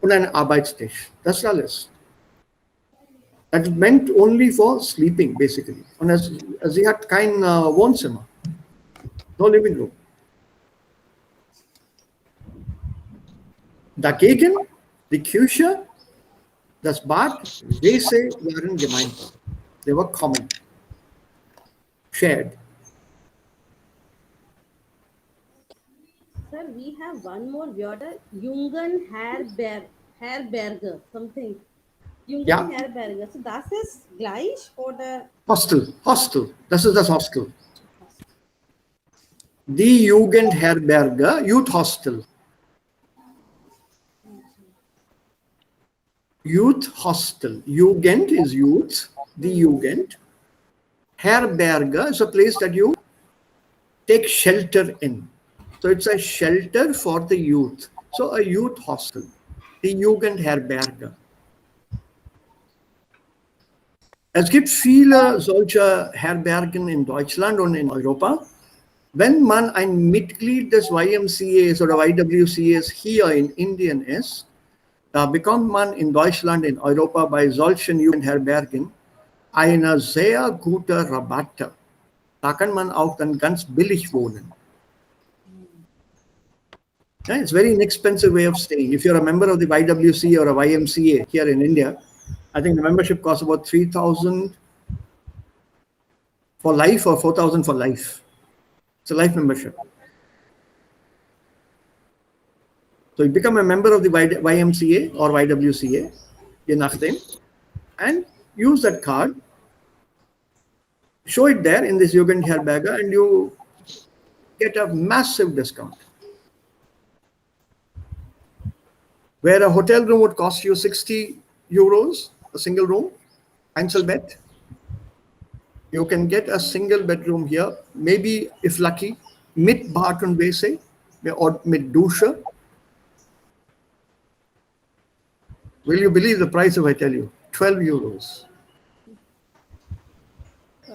A: und einen Arbeitstisch. Das ist alles. That meant only for sleeping, basically. Und sie hat kein Wohnzimmer. No living room. Dagegen, die Küche, das Bad, WC waren gemeinsam. They were common. Shared.
F: Sir, we have one more word, Herberger, something.
A: Ja.
F: Herberger. So das ist gleich oder?
A: Hostel. Das ist das Hostel. Die Jugendherberge, Youth Hostel. Youth Hostel. Jugend is youth. Die Jugend. Herberge is a place that you take shelter in. So it's a shelter for the youth. So a youth hostel. Die Jugendherberge. Es gibt viele solcher Herbergen in Deutschland und in Europa. Wenn man ein Mitglied des YMCAs oder YWCAs hier in Indien ist, da bekommt man in Deutschland, in Europa bei solchen Jugendherbergen eine sehr gute Rabatte. Da kann man auch dann ganz billig wohnen. Yeah, it's a very inexpensive way of staying. If you're a member of the YWCA or a YMCA here in India, I think the membership costs about 3,000 for life or 4,000 for life. It's a life membership. So you become a member of the YMCA or YWCA, je nachdem, and use that card, show it there in this Jugendherberge, and you get a massive discount. Where a hotel room would cost you 60 euros, a single room, Einzelbett, you can get a single bedroom here, maybe if lucky, mit Bad und WC or mit Dusche. Will you believe the price if I tell you? 12 euros.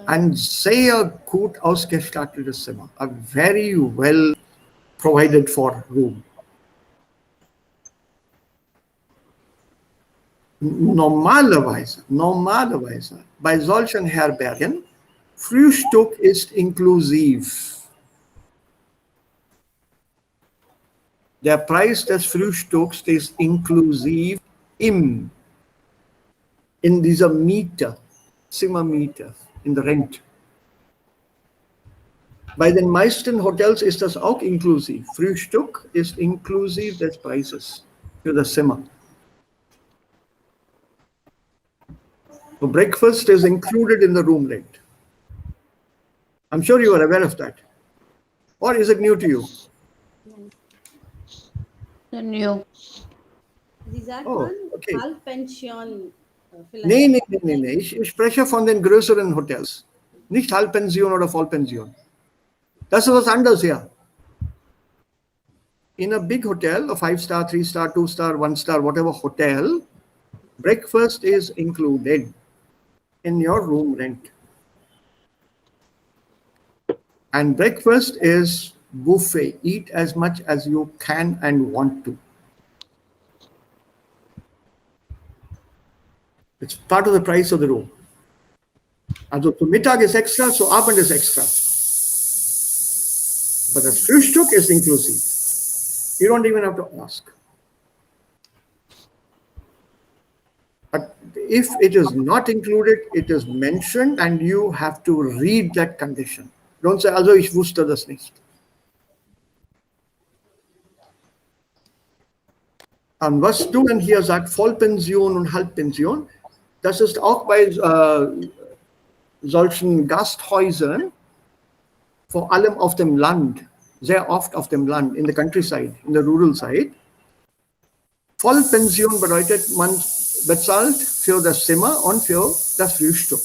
A: Ein sehr gut ausgestattetes Zimmer, a very well provided for room. Normalerweise, bei solchen Herbergen, Frühstück ist inklusiv. Der Preis des Frühstücks ist inklusiv in dieser Miete, Zimmermiete, in der Rent. Bei den meisten Hotels ist das auch inklusiv. Frühstück ist inklusiv des Preises für das Zimmer. So breakfast is included in the room rent. I'm sure you are aware of that. Or is it new to you?
D: New.
F: Sie sagt
A: Oh,
F: man
A: okay.
F: Halbpension.
A: Nee. Ich spreche von den größeren Hotels. Nicht Halbpension oder Vollpension. Das ist was anderes hier. In a big hotel, a 5-star, 3-star, 2-star, 1-star, whatever hotel, breakfast is included in your room rent. And breakfast is buffet. Eat as much as you can and want to. It's part of the price of the room. Also zu Mittag ist extra, zu Abend ist extra. But das Frühstück is inclusive. You don't even have to ask. But if it is not included, it is mentioned and you have to read that condition. Don't say, also ich wusste das nicht. Und was du dann hier sagst, Vollpension und Halbpension, das ist auch bei solchen Gasthäusern, vor allem auf dem Land, sehr oft auf dem Land, in the countryside, in the rural side. Vollpension bedeutet, man bezahlt für das Zimmer und für das Frühstück.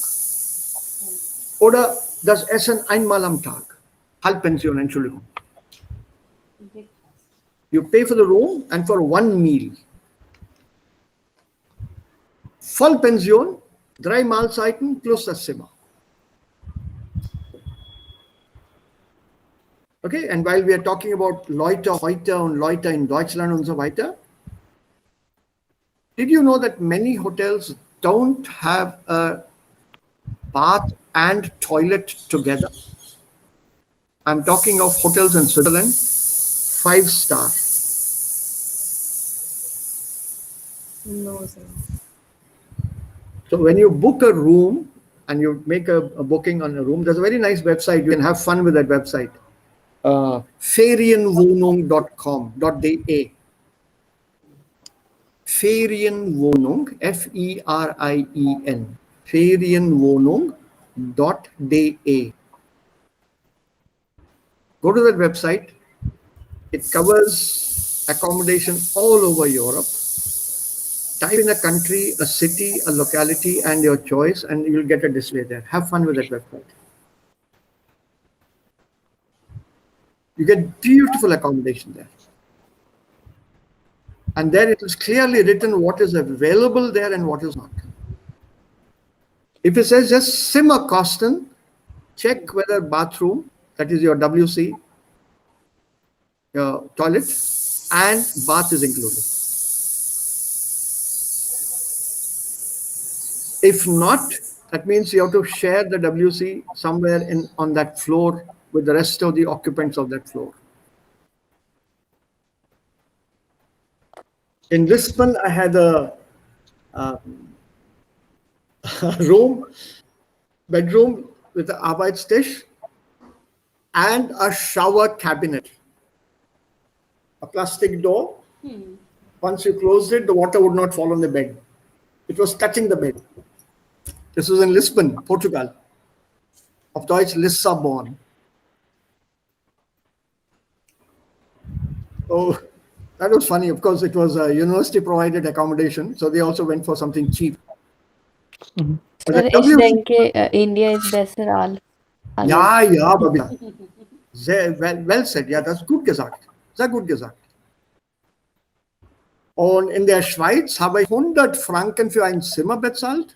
A: Oder das Essen einmal am Tag. Halbpension, Entschuldigung. You pay for the room and for one meal. Voll Pension, 3 Mahlzeiten plus das Zimmer. Okay, and while we are talking about Leute heute und Leute in Deutschland und so weiter, did you know that many hotels don't have a bath and toilet together? I'm talking of hotels in Switzerland, 5-star.
B: No, sir.
A: So when you book a room and you make a booking on a room, there's a very nice website. You can have fun with that website. Ferienwohnung.com.de. Ferienwohnung, F-E-R-I-E-N. Ferienwohnung.de. Go to that website. It covers accommodation all over Europe. Type in a country, a city, a locality, and your choice, and you'll get a display there. Have fun with that website. You get beautiful accommodation there. And there it is clearly written what is available there and what is not. If it says just Zimmerkosten, check whether bathroom, that is your WC, your toilet, and bath is included. If not, that means you have to share the WC somewhere on that floor with the rest of the occupants of that floor. In Lisbon, I had a bedroom with an Arbeitstisch and a shower cabinet. A plastic door. Once you closed it, the water would not fall on the bed. It was touching the bed. This was in Lisbon, Portugal. Auf Deutsch Lissabon. Oh, that was funny. Of course, it was a university-provided accommodation, so they also went for something cheap. But
D: Sir,
A: the
D: ich
A: WC
D: denke, India ist besser als alles.
A: Ja, Babita. Sehr well said. Ja, das ist gut gesagt. Sehr gut gesagt. Und in der Schweiz habe ich 100 Franken für ein Zimmer bezahlt.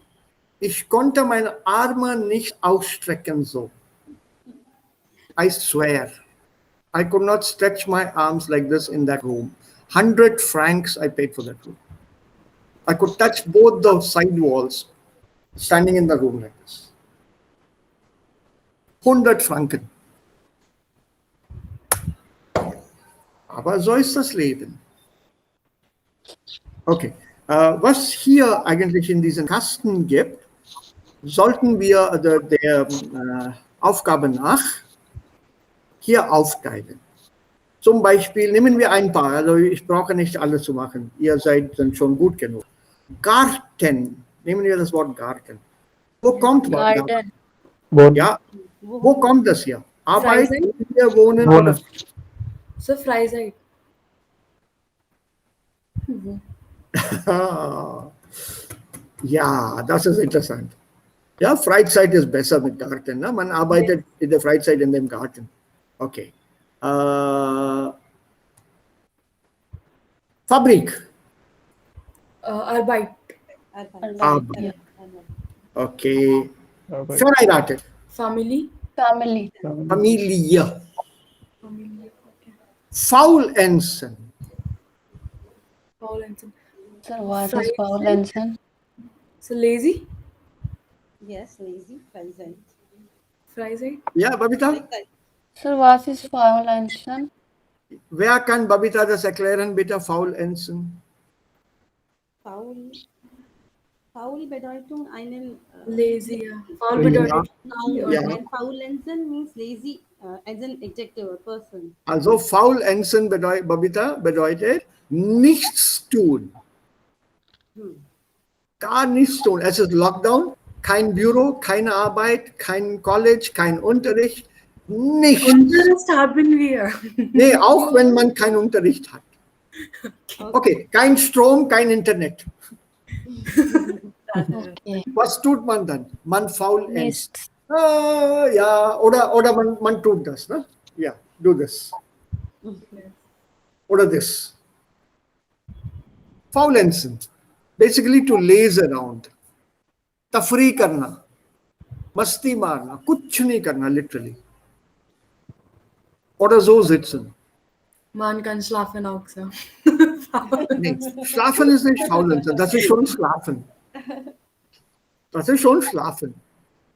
A: Ich konnte meine Arme nicht ausstrecken so. I swear. I could not stretch my arms like this in that room. 100 francs I paid for that room. I could touch both the side walls standing in the room like this. 100 Franken. Aber so ist das Leben. Okay. Was hier eigentlich in diesen Kasten gibt, sollten wir der Aufgabe nach hier aufteilen. Zum Beispiel nehmen wir ein paar, also ich brauche nicht alles zu machen, ihr seid dann schon gut genug. Garten, nehmen wir das Wort Garten. Wo kommt
D: Garden.
C: Wohnen.
A: Ja, wo kommt das hier? Arbeit,
B: Freizeit?
A: wir wohnen
C: Wohnen.
A: oder
B: So Freizeit.
A: Ja, das ist interessant. Ja, Freizeit ist besser mit Garten. Ne? Man arbeitet in der Freizeit in dem Garten. Okay. Fabrik.
B: Arbeit.
A: Arbeit. Okay.
C: Arbeit.
A: Verheiratet.
B: Family.
D: Family.
A: Familie.
B: Familie. Okay.
A: Faulenzen.
B: Faulenzen.
D: Sir, what is
B: Freizeit.
D: faulenzen?
B: So lazy.
F: Yes, lazy, present.
B: Freizeit.
A: Ja, Babita?
D: Sir, was ist faulenzen?
A: Wer kann Babita das erklären, bitte? Faulenzen.
F: Faul Bedeutung einen
B: Lazy. Yeah. Faul
A: Ja.
B: bedeutet.
F: noun
A: Ja.
F: and faulenzen means lazy as an adjective or person.
A: Also Faulenzen Babita bedeutet nichts tun. Gar nichts tun. Es ist Lockdown, kein Büro, keine Arbeit, kein College, kein Unterricht, nichts.
B: Unterricht haben wir.
A: Nee, auch wenn man keinen Unterricht hat. Okay, kein Strom, kein Internet.
D: Okay.
A: Was tut man dann? Man faulenzt.
D: Nichts.
A: Ja, oder man tut das. Ne? Ja, do this. What are this? Faulenzen. Basically to laze around. Tafri karna. Masti marna. Kuch nahi karna, literally. What are so sitzen?
B: Man kann schlafen auch so.
A: Nee, schlafen ist nicht Faulenzen. Das ist schon schlafen. Das ist schon schlafen.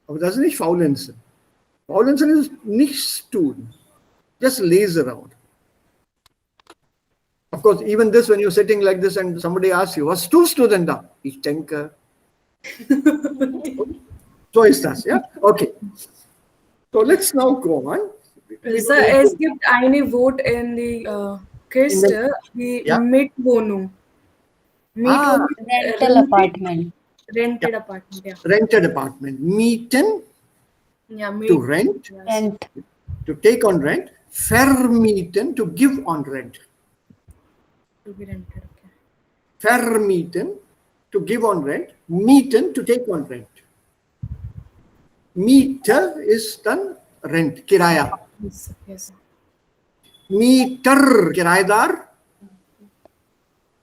A: Aber das ist nicht Faulenzen. Faulenzen ist nichts tun. Just laze around. Of course, even this, when you're sitting like this and somebody asks you, was tust du denn da? Ich denke. So ist das, ja? Okay. So let's now go on.
B: Sir, es gibt eine Wort in die Kiste, die
A: Ja.
B: Mietwohnung. Mietwohnung.
G: Rental apartment.
B: Rented apartment, yeah.
A: Rented apartment. Mieten,
B: Yeah,
A: to rent,
B: yes.
G: Rent.
A: to take on rent. Vermieten, to give on rent.
B: To be rented, okay.
A: Vermieten, to give on rent. Mieten, to take on rent. Mieter is dann Rent, Kiraya.
B: Yes, yes.
A: Meter, Kirayadar,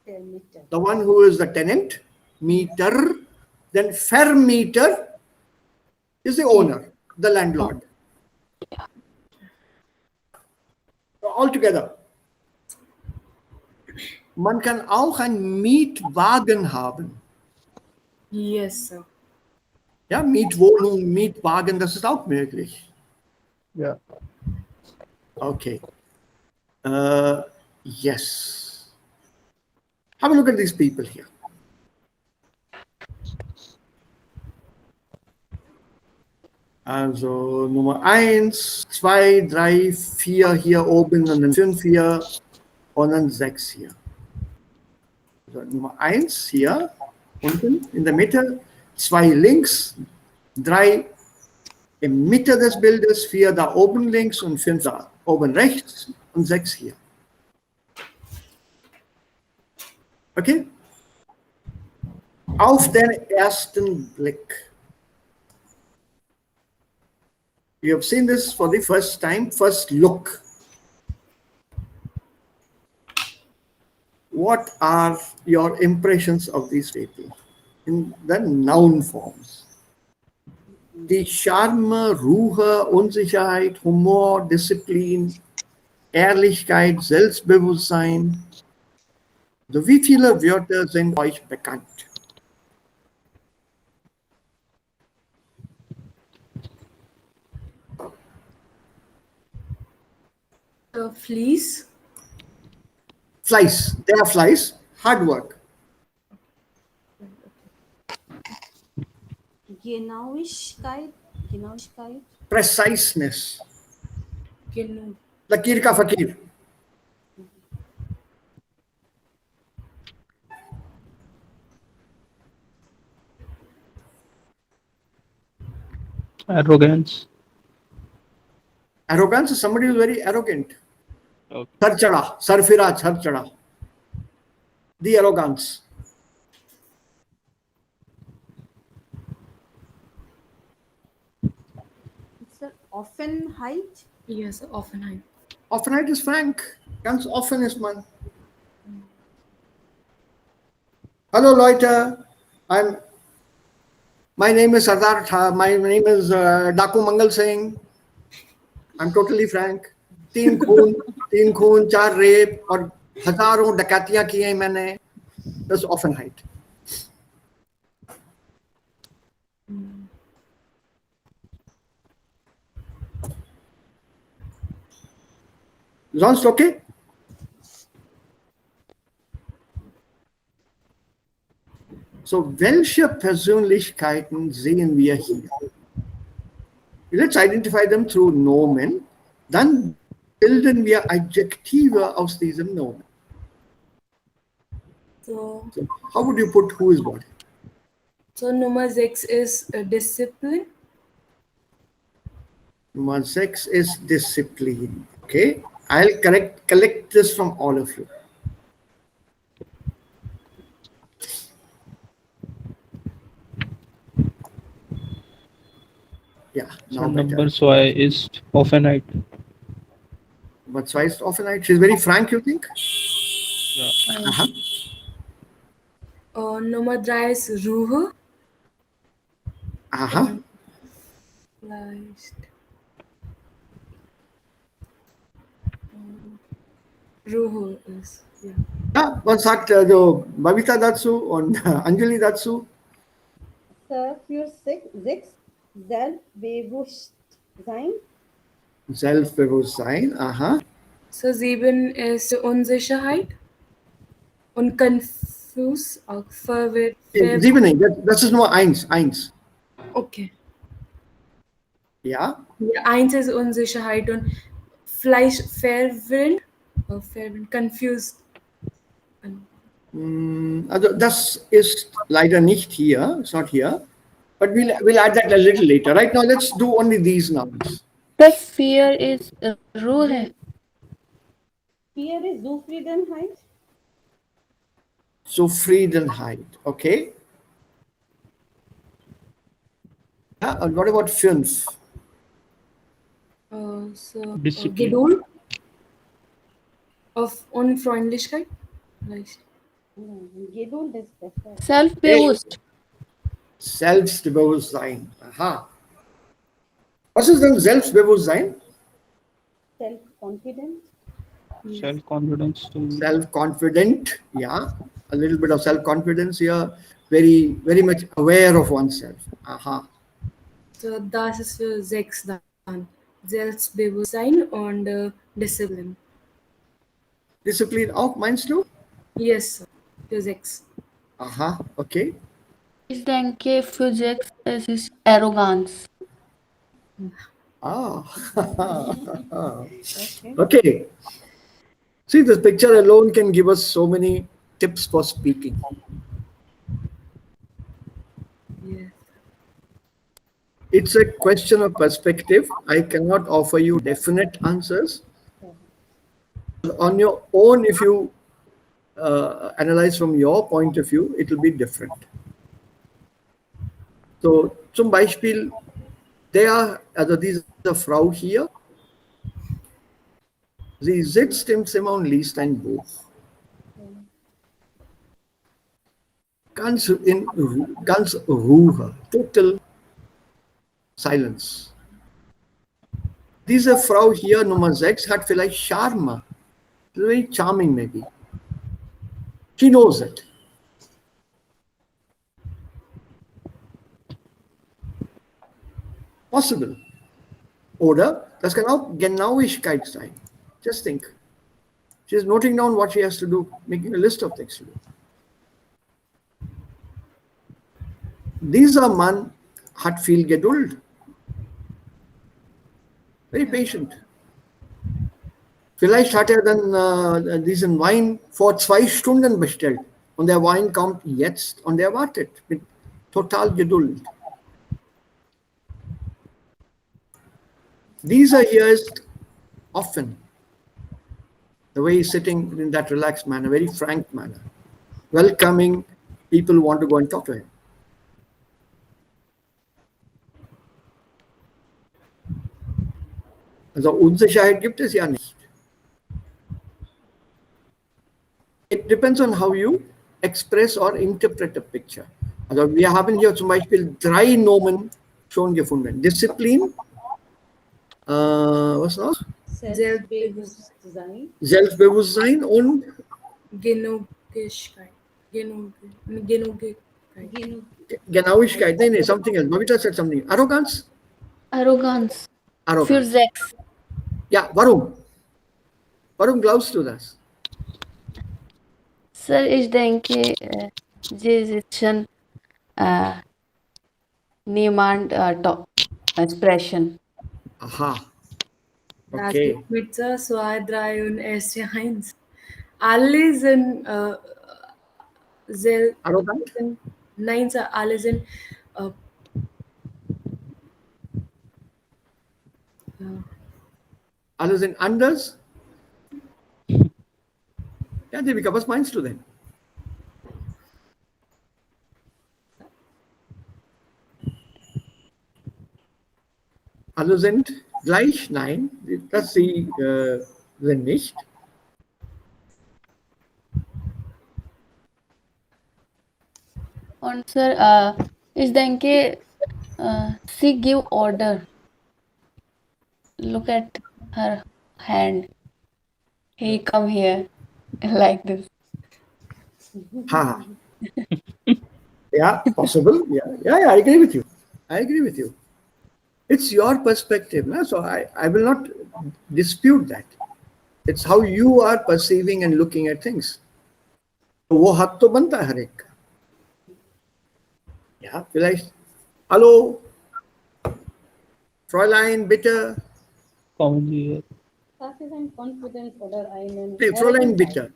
A: the one who is the tenant. Meter. Then Vermieter is the owner, the landlord. So altogether. Man kann auch einen Mietwagen haben.
B: Yes, sir.
A: Ja, Mietwohnung, Mietwagen, das ist auch möglich.
C: Yeah.
A: Okay. Yes. Have a look at these people here. Also Nummer 1, 2, 3, 4 hier oben und dann 5 hier und dann 6 hier. Also Nummer 1 hier unten in der Mitte, 2 links, 3 in Mitte des Bildes, 4 da oben links und 5 da oben rechts und 6 hier. Okay? Auf den ersten Blick. You have seen this for the first time, first look. What are your impressions of these people in the noun forms? Die Charme, Ruhe, Unsicherheit, Humor, Disziplin, Ehrlichkeit, Selbstbewusstsein. So wie viele Wörter sind euch bekannt?
B: Fleece.
A: Fleiß, der Fleiß, hard work.
F: Genauigkeit.
A: Preciseness,
B: Genau.
A: Lakir ka fakir.
C: Arrogance.
A: Arrogance is somebody who is very arrogant.
C: Okay.
A: Sar chada, sarfiraj, har chada. The arrogance.
F: Sir, Offenheit.
B: Yes, Offenheim.
A: Offenheit is frank. Ganz offen ist man. Hallo Leute, my name is Sardar Tha, my name is Daku Mangal Singh. I'm totally frank. 3 खून, 4 rape और हजारों डकैतियां की हैं मैंने. That's Offenheit. Sonst okay? So, welche Persönlichkeiten sehen wir hier? Let's identify them through Nomen. Dann bilden wir Adjektive aus diesem Nomen.
B: So,
A: So, how would you put who is what?
B: so Nummer 6 is discipline.
A: Number 6 is discipline. Okay, I'll collect this from all of you. Yeah,
C: So
A: now
C: number
A: better.
C: Y is Offenheit.
A: But so is Offenheit. She's very frank, you think? Aha.
B: Nummer 3 ist Ruhe.
A: Aha.
B: Und vielleicht Ruhe ist, ja.
A: Ja, was sagt also Babita dazu und Anjali dazu?
F: Sir, für sechs Selbstbewusstsein.
A: Selbstbewusstsein. Aha.
B: So 7 ist Unsicherheit und confuse, auch verwirrt.
A: 7 nicht, das ist nur eins.
B: Okay.
A: Ja.
B: Ja, 1 ist Unsicherheit und vielleicht verwirrend, confused.
A: Also das ist leider nicht hier. It's not here. But we'll add that a little later. Right now, let's do only these nouns.
D: The fear is रूह है.
F: Fear is Zufriedenheit.
A: Zufriedenheit. Okay. Yeah, and what about 5?
C: Discipline.
B: Geduld auf Unfreundlichkeit. Vielleicht.
F: No, Geduld is better.
D: Self-bewusst.
A: Selbstbewusstsein. Aha. Was ist denn Selbstbewusstsein?
F: Self-confident.
C: Self-confidence.
A: Self-confident. Yeah. A little bit of self-confidence here. Very, very much aware of oneself. Aha.
B: So, das ist für 6 dann. Selbstbewusstsein und Discipline.
A: Discipline auch, meinst du?
B: Yes, sir. Für 6.
A: Aha. Okay.
D: Ich denke, für 6 es ist Arroganz.
A: Ah.
F: Okay.
A: Okay. See, this picture alone can give us so many tips for speaking.
B: Yes.
A: It's a question of perspective. I cannot offer you definite answers. On your own, if you analyze from your point of view, it will be different. So, zum Beispiel, also diese Frau hier, sie sitzt im Zimmer und liest ein Buch. Ganz Ruhe, total silence. Diese Frau hier, Nummer 6, hat vielleicht Charme. Very charming, maybe. She knows it. Possible. Oder das kann auch Genauigkeit sein. Just think. She's noting down what she has to do, making a list of things to do. Dieser Mann hat viel Geduld. Very patient. Vielleicht hat er dann diesen Wein vor 2 Stunden bestellt und der Wein kommt jetzt und er wartet mit total Geduld. Dieser hier ist offen. The way he's sitting in that relaxed manner, very frank manner. Welcoming, people want to go and talk to him. Also Unsicherheit gibt es ja nicht. It depends on how you express or interpret a picture. Also wir haben hier zum Beispiel 3 Nomen schon gefunden. Disziplin, was noch?
F: Selbstbewusstsein.
A: Selbstbewusstsein und
B: Genauigkeit.
A: Genauigkeit. Nee, something else. Babita said something. Arrogance?
D: Arroganz. Für
A: Arrogance.
D: 6.
A: Ja, warum? Warum glaubst du das?
D: Sir, ich denke, sie sitzen niemand Sprechen.
A: Aha.
B: Das
A: Okay.
B: geht mit 2, 3 und erst 1. Alle sind
A: Arrogant?
B: Nein, Sir, alle sind
A: Alle sind anders? Ja, Devika, was meinst du denn? Alle sind gleich? Nein, das sie sind nicht.
D: Und sir, ich denke, she give order. Look at her hand. He come here like this.
A: Ha. Yeah, possible. Yeah, I agree with you. I agree with you. It's your perspective, na? So I will not dispute that. It's how you are perceiving and looking at things. वो हक तो बनता है हर एक का. Yeah, vielleicht. Hallo, Fräulein, bitte.
C: Kommen Sie hier.
F: Das ist ein Confidence oder einen
A: Nee, Fräulein, bitte.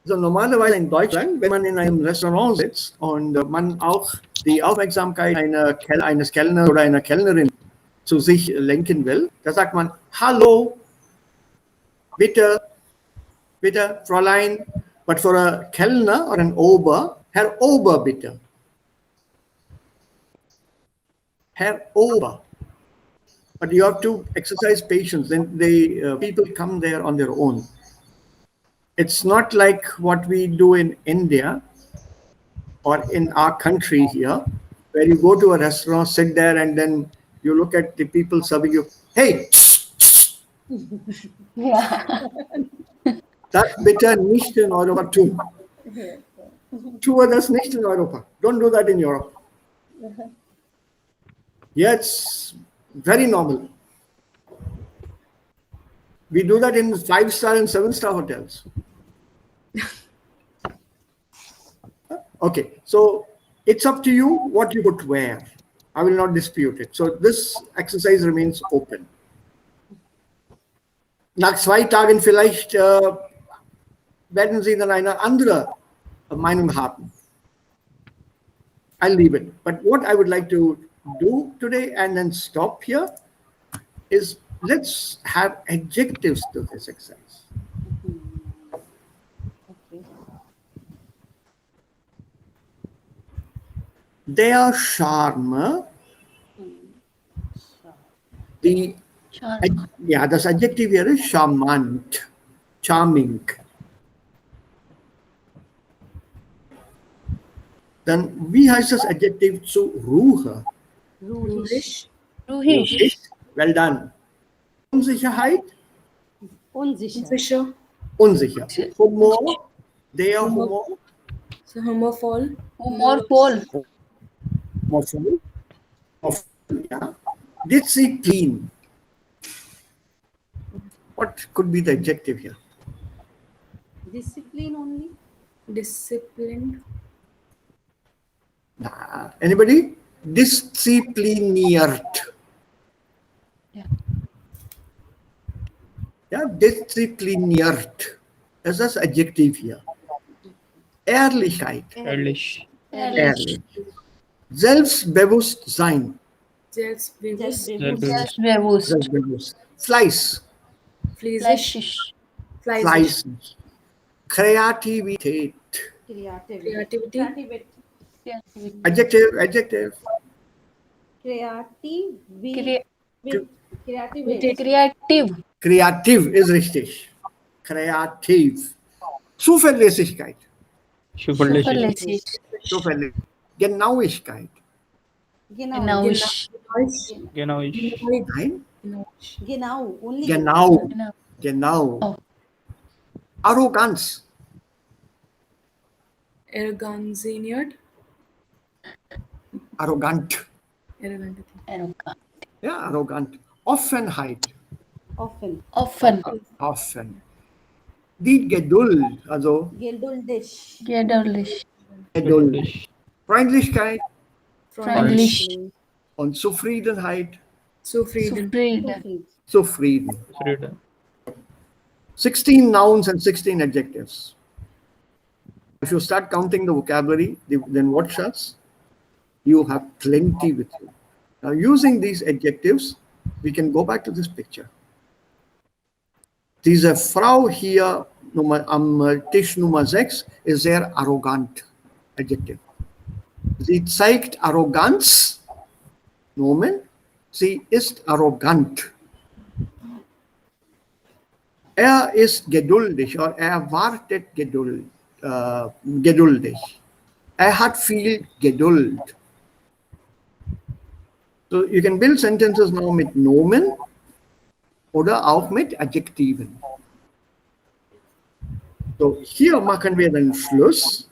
A: So normalerweise in Deutschland, wenn man in einem Restaurant sitzt und man auch die Aufmerksamkeit eines Kellners oder einer Kellnerin zu sich lenken will, da sagt man Hallo, bitte, bitte, Fräulein. But for a Kellner or an Ober, Herr Ober, bitte. Herr Ober. But you have to exercise patience. Then people come there on their own. It's not like what we do in India or in our country here, where you go to a restaurant, sit there, and then you look at the people serving you. Hey, das bitte nicht in Europa tun. Tue das nicht in Europa. Don't do that in Europe. Yeah, it's very normal. We do that in 5-star and 7-star hotels. Okay, so it's up to you what you would wear. I will not dispute it. So this exercise remains open. Nach 2 Tagen vielleicht werden Sie dann eine andere Meinung haben. I'll leave it. But what I would like to do today and then stop here is let's have adjectives to this exercise. Der Charme, das Adjektiv wäre charmant, charming. Dann, wie heißt das Adjektiv zu Ruhe?
B: Ruhisch.
D: Ruhisch.
A: Well done. Unsicherheit?
F: Unsicher.
A: Unsicher. Humor? Der Humor?
B: So humorvoll.
D: Humorvoll.
A: Humorvoll? Yeah. Discipline. What could be the adjective here?
F: Discipline only.
B: Disciplined.
A: Anybody? Diszipliniert. Ja, diszipliniert. Das ist das Adjektiv hier. Ehrlichkeit.
C: Ehrlich.
A: Ehrlich. Selbstbewusstsein.
B: Selbstbewusst.
D: Selbstbewusst.
A: Selbstbewusst. Fleiß.
B: Fleißig.
A: Fleißig. Kreativität.
B: Kreativity.
A: Adjective.
D: Kreativ.
A: Kreativ ist richtig. Kreativ. Zuverlässigkeit.
C: Zuverlässig.
A: Genauigkeit.
F: Genau.
C: Genau ich.
A: Nein?
F: Genau. Only
A: Genau.
D: Oh.
A: Arroganz.
B: Arrogant.
A: Arrogant.
D: Arrogant.
A: Ja, arrogant. Offenheit.
F: Offen.
A: Offen. Die Geduld, also
F: Geduldig.
A: Geduld. Freundlichkeit
D: Freundlich.
A: und Zufriedenheit.
B: Zufrieden.
A: Zufrieden.
C: Frieden.
A: 16 nouns and 16 adjectives. If you start counting the vocabulary, then watch us. You have plenty with you. Now, using these adjectives, we can go back to this picture. Diese Frau hier am Tisch Nummer 6 ist sehr arrogant. Adjective. Sie zeigt Arroganz. Nomen. Sie ist arrogant. Er ist geduldig oder er wartet Geduld. geduldig. Er hat viel Geduld. So you can build sentences now mit Nomen oder auch mit Adjektiven. So hier machen wir den Schluss.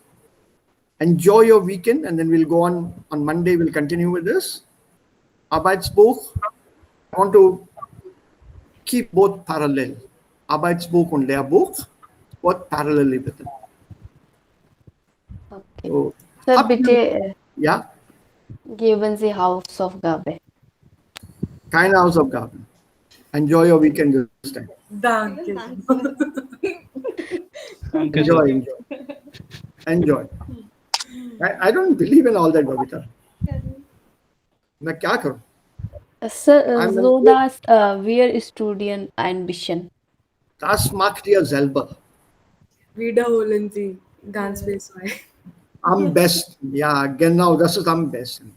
A: Enjoy your weekend, and then we'll go on Monday. We'll continue with this. Arbeitsbuch. I want to keep both parallel. Arbeitsbuch und Lehrbuch, both parallelly with them.
D: Okay.
A: So,
D: Sir, bitte
A: ja,
D: geben Sie Hausaufgabe.
A: keine Hausaufgaben. Enjoy your weekend this time.
B: Danke.
C: Thank you, sir.
A: Enjoy. I don't believe in all that, Babita. मैं क्या करूं?
D: Sir,
A: I'm
D: so das wir studieren ein bisschen.
A: Das macht ihr selber.
B: Wiederholen Sie ganz zwei.
A: Am besten. Ja, genau, das ist am besten.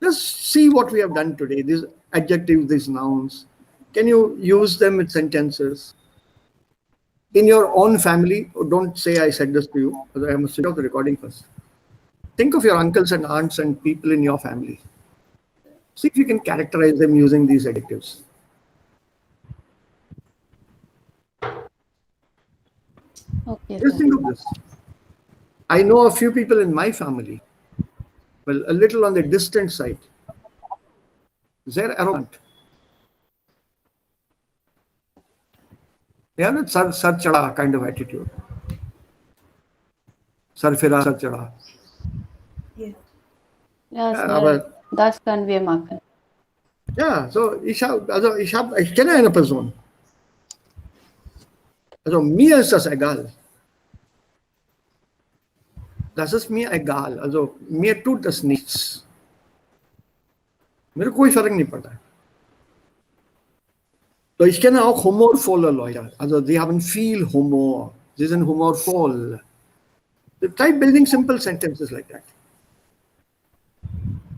A: Just see what we have done today. These adjectives, these nouns. Can you use them with sentences? In your own family, don't say I said this to you, because I must switch off the recording first. Think of your uncles and aunts and people in your family. See if you can characterize them using these adjectives.
D: Okay,
A: Just
D: sir.
A: think of this. I know a few people in my family, well, a little on the distant side. They're arrogant. They have that sar chada kind of attitude. Sar fira, sar chada.
B: Yes.
D: Ja, Sir,
A: Aber
D: das können wir machen.
A: ja, so ich kenne eine Person. Also mir ist das egal. Das ist mir egal. Also mir tut das nichts. मेरे कोई फर्क नहीं पड़ता. So ich kenne auch humorvolle Leute. Also sie haben viel Humor. Sie sind humorvoll. Try building simple sentences like that.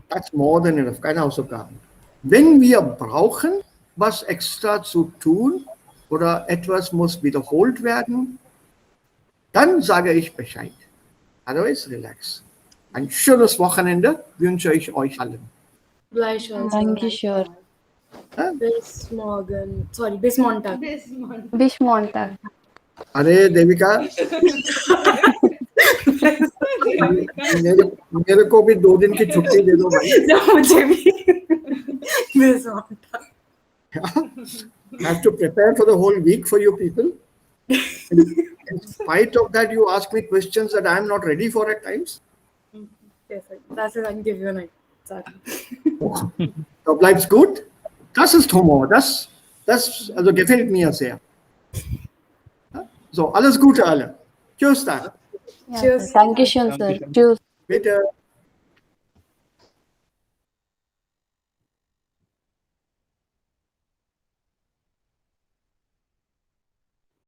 A: That's more than enough. Keine Hausaufgaben. Wenn wir brauchen, was extra zu tun oder etwas muss wiederholt werden, dann sage ich Bescheid. Otherwise, relax. Ein schönes Wochenende wünsche ich euch allen.
B: Gleichfalls.
D: Danke, sure.
B: Bis morgen. Sorry, bis Montag.
D: Bis Montag.
A: अरे देविका मेरे को भी 2 दिन की छुट्टी दे दो भाई.
B: मुझे भी. Bis Montag.
A: I have to prepare for the whole week for you people. In spite of that, you ask me questions that I am not ready for at times.
B: Yes, das ist ein Gewöhnung.
A: So bleibt's gut. Das ist Humor. Das also gefällt mir sehr. So, alles Gute alle. Tschüss dann.
D: Ja, Dankeschön, Sir. Tschüss.
A: Bitte.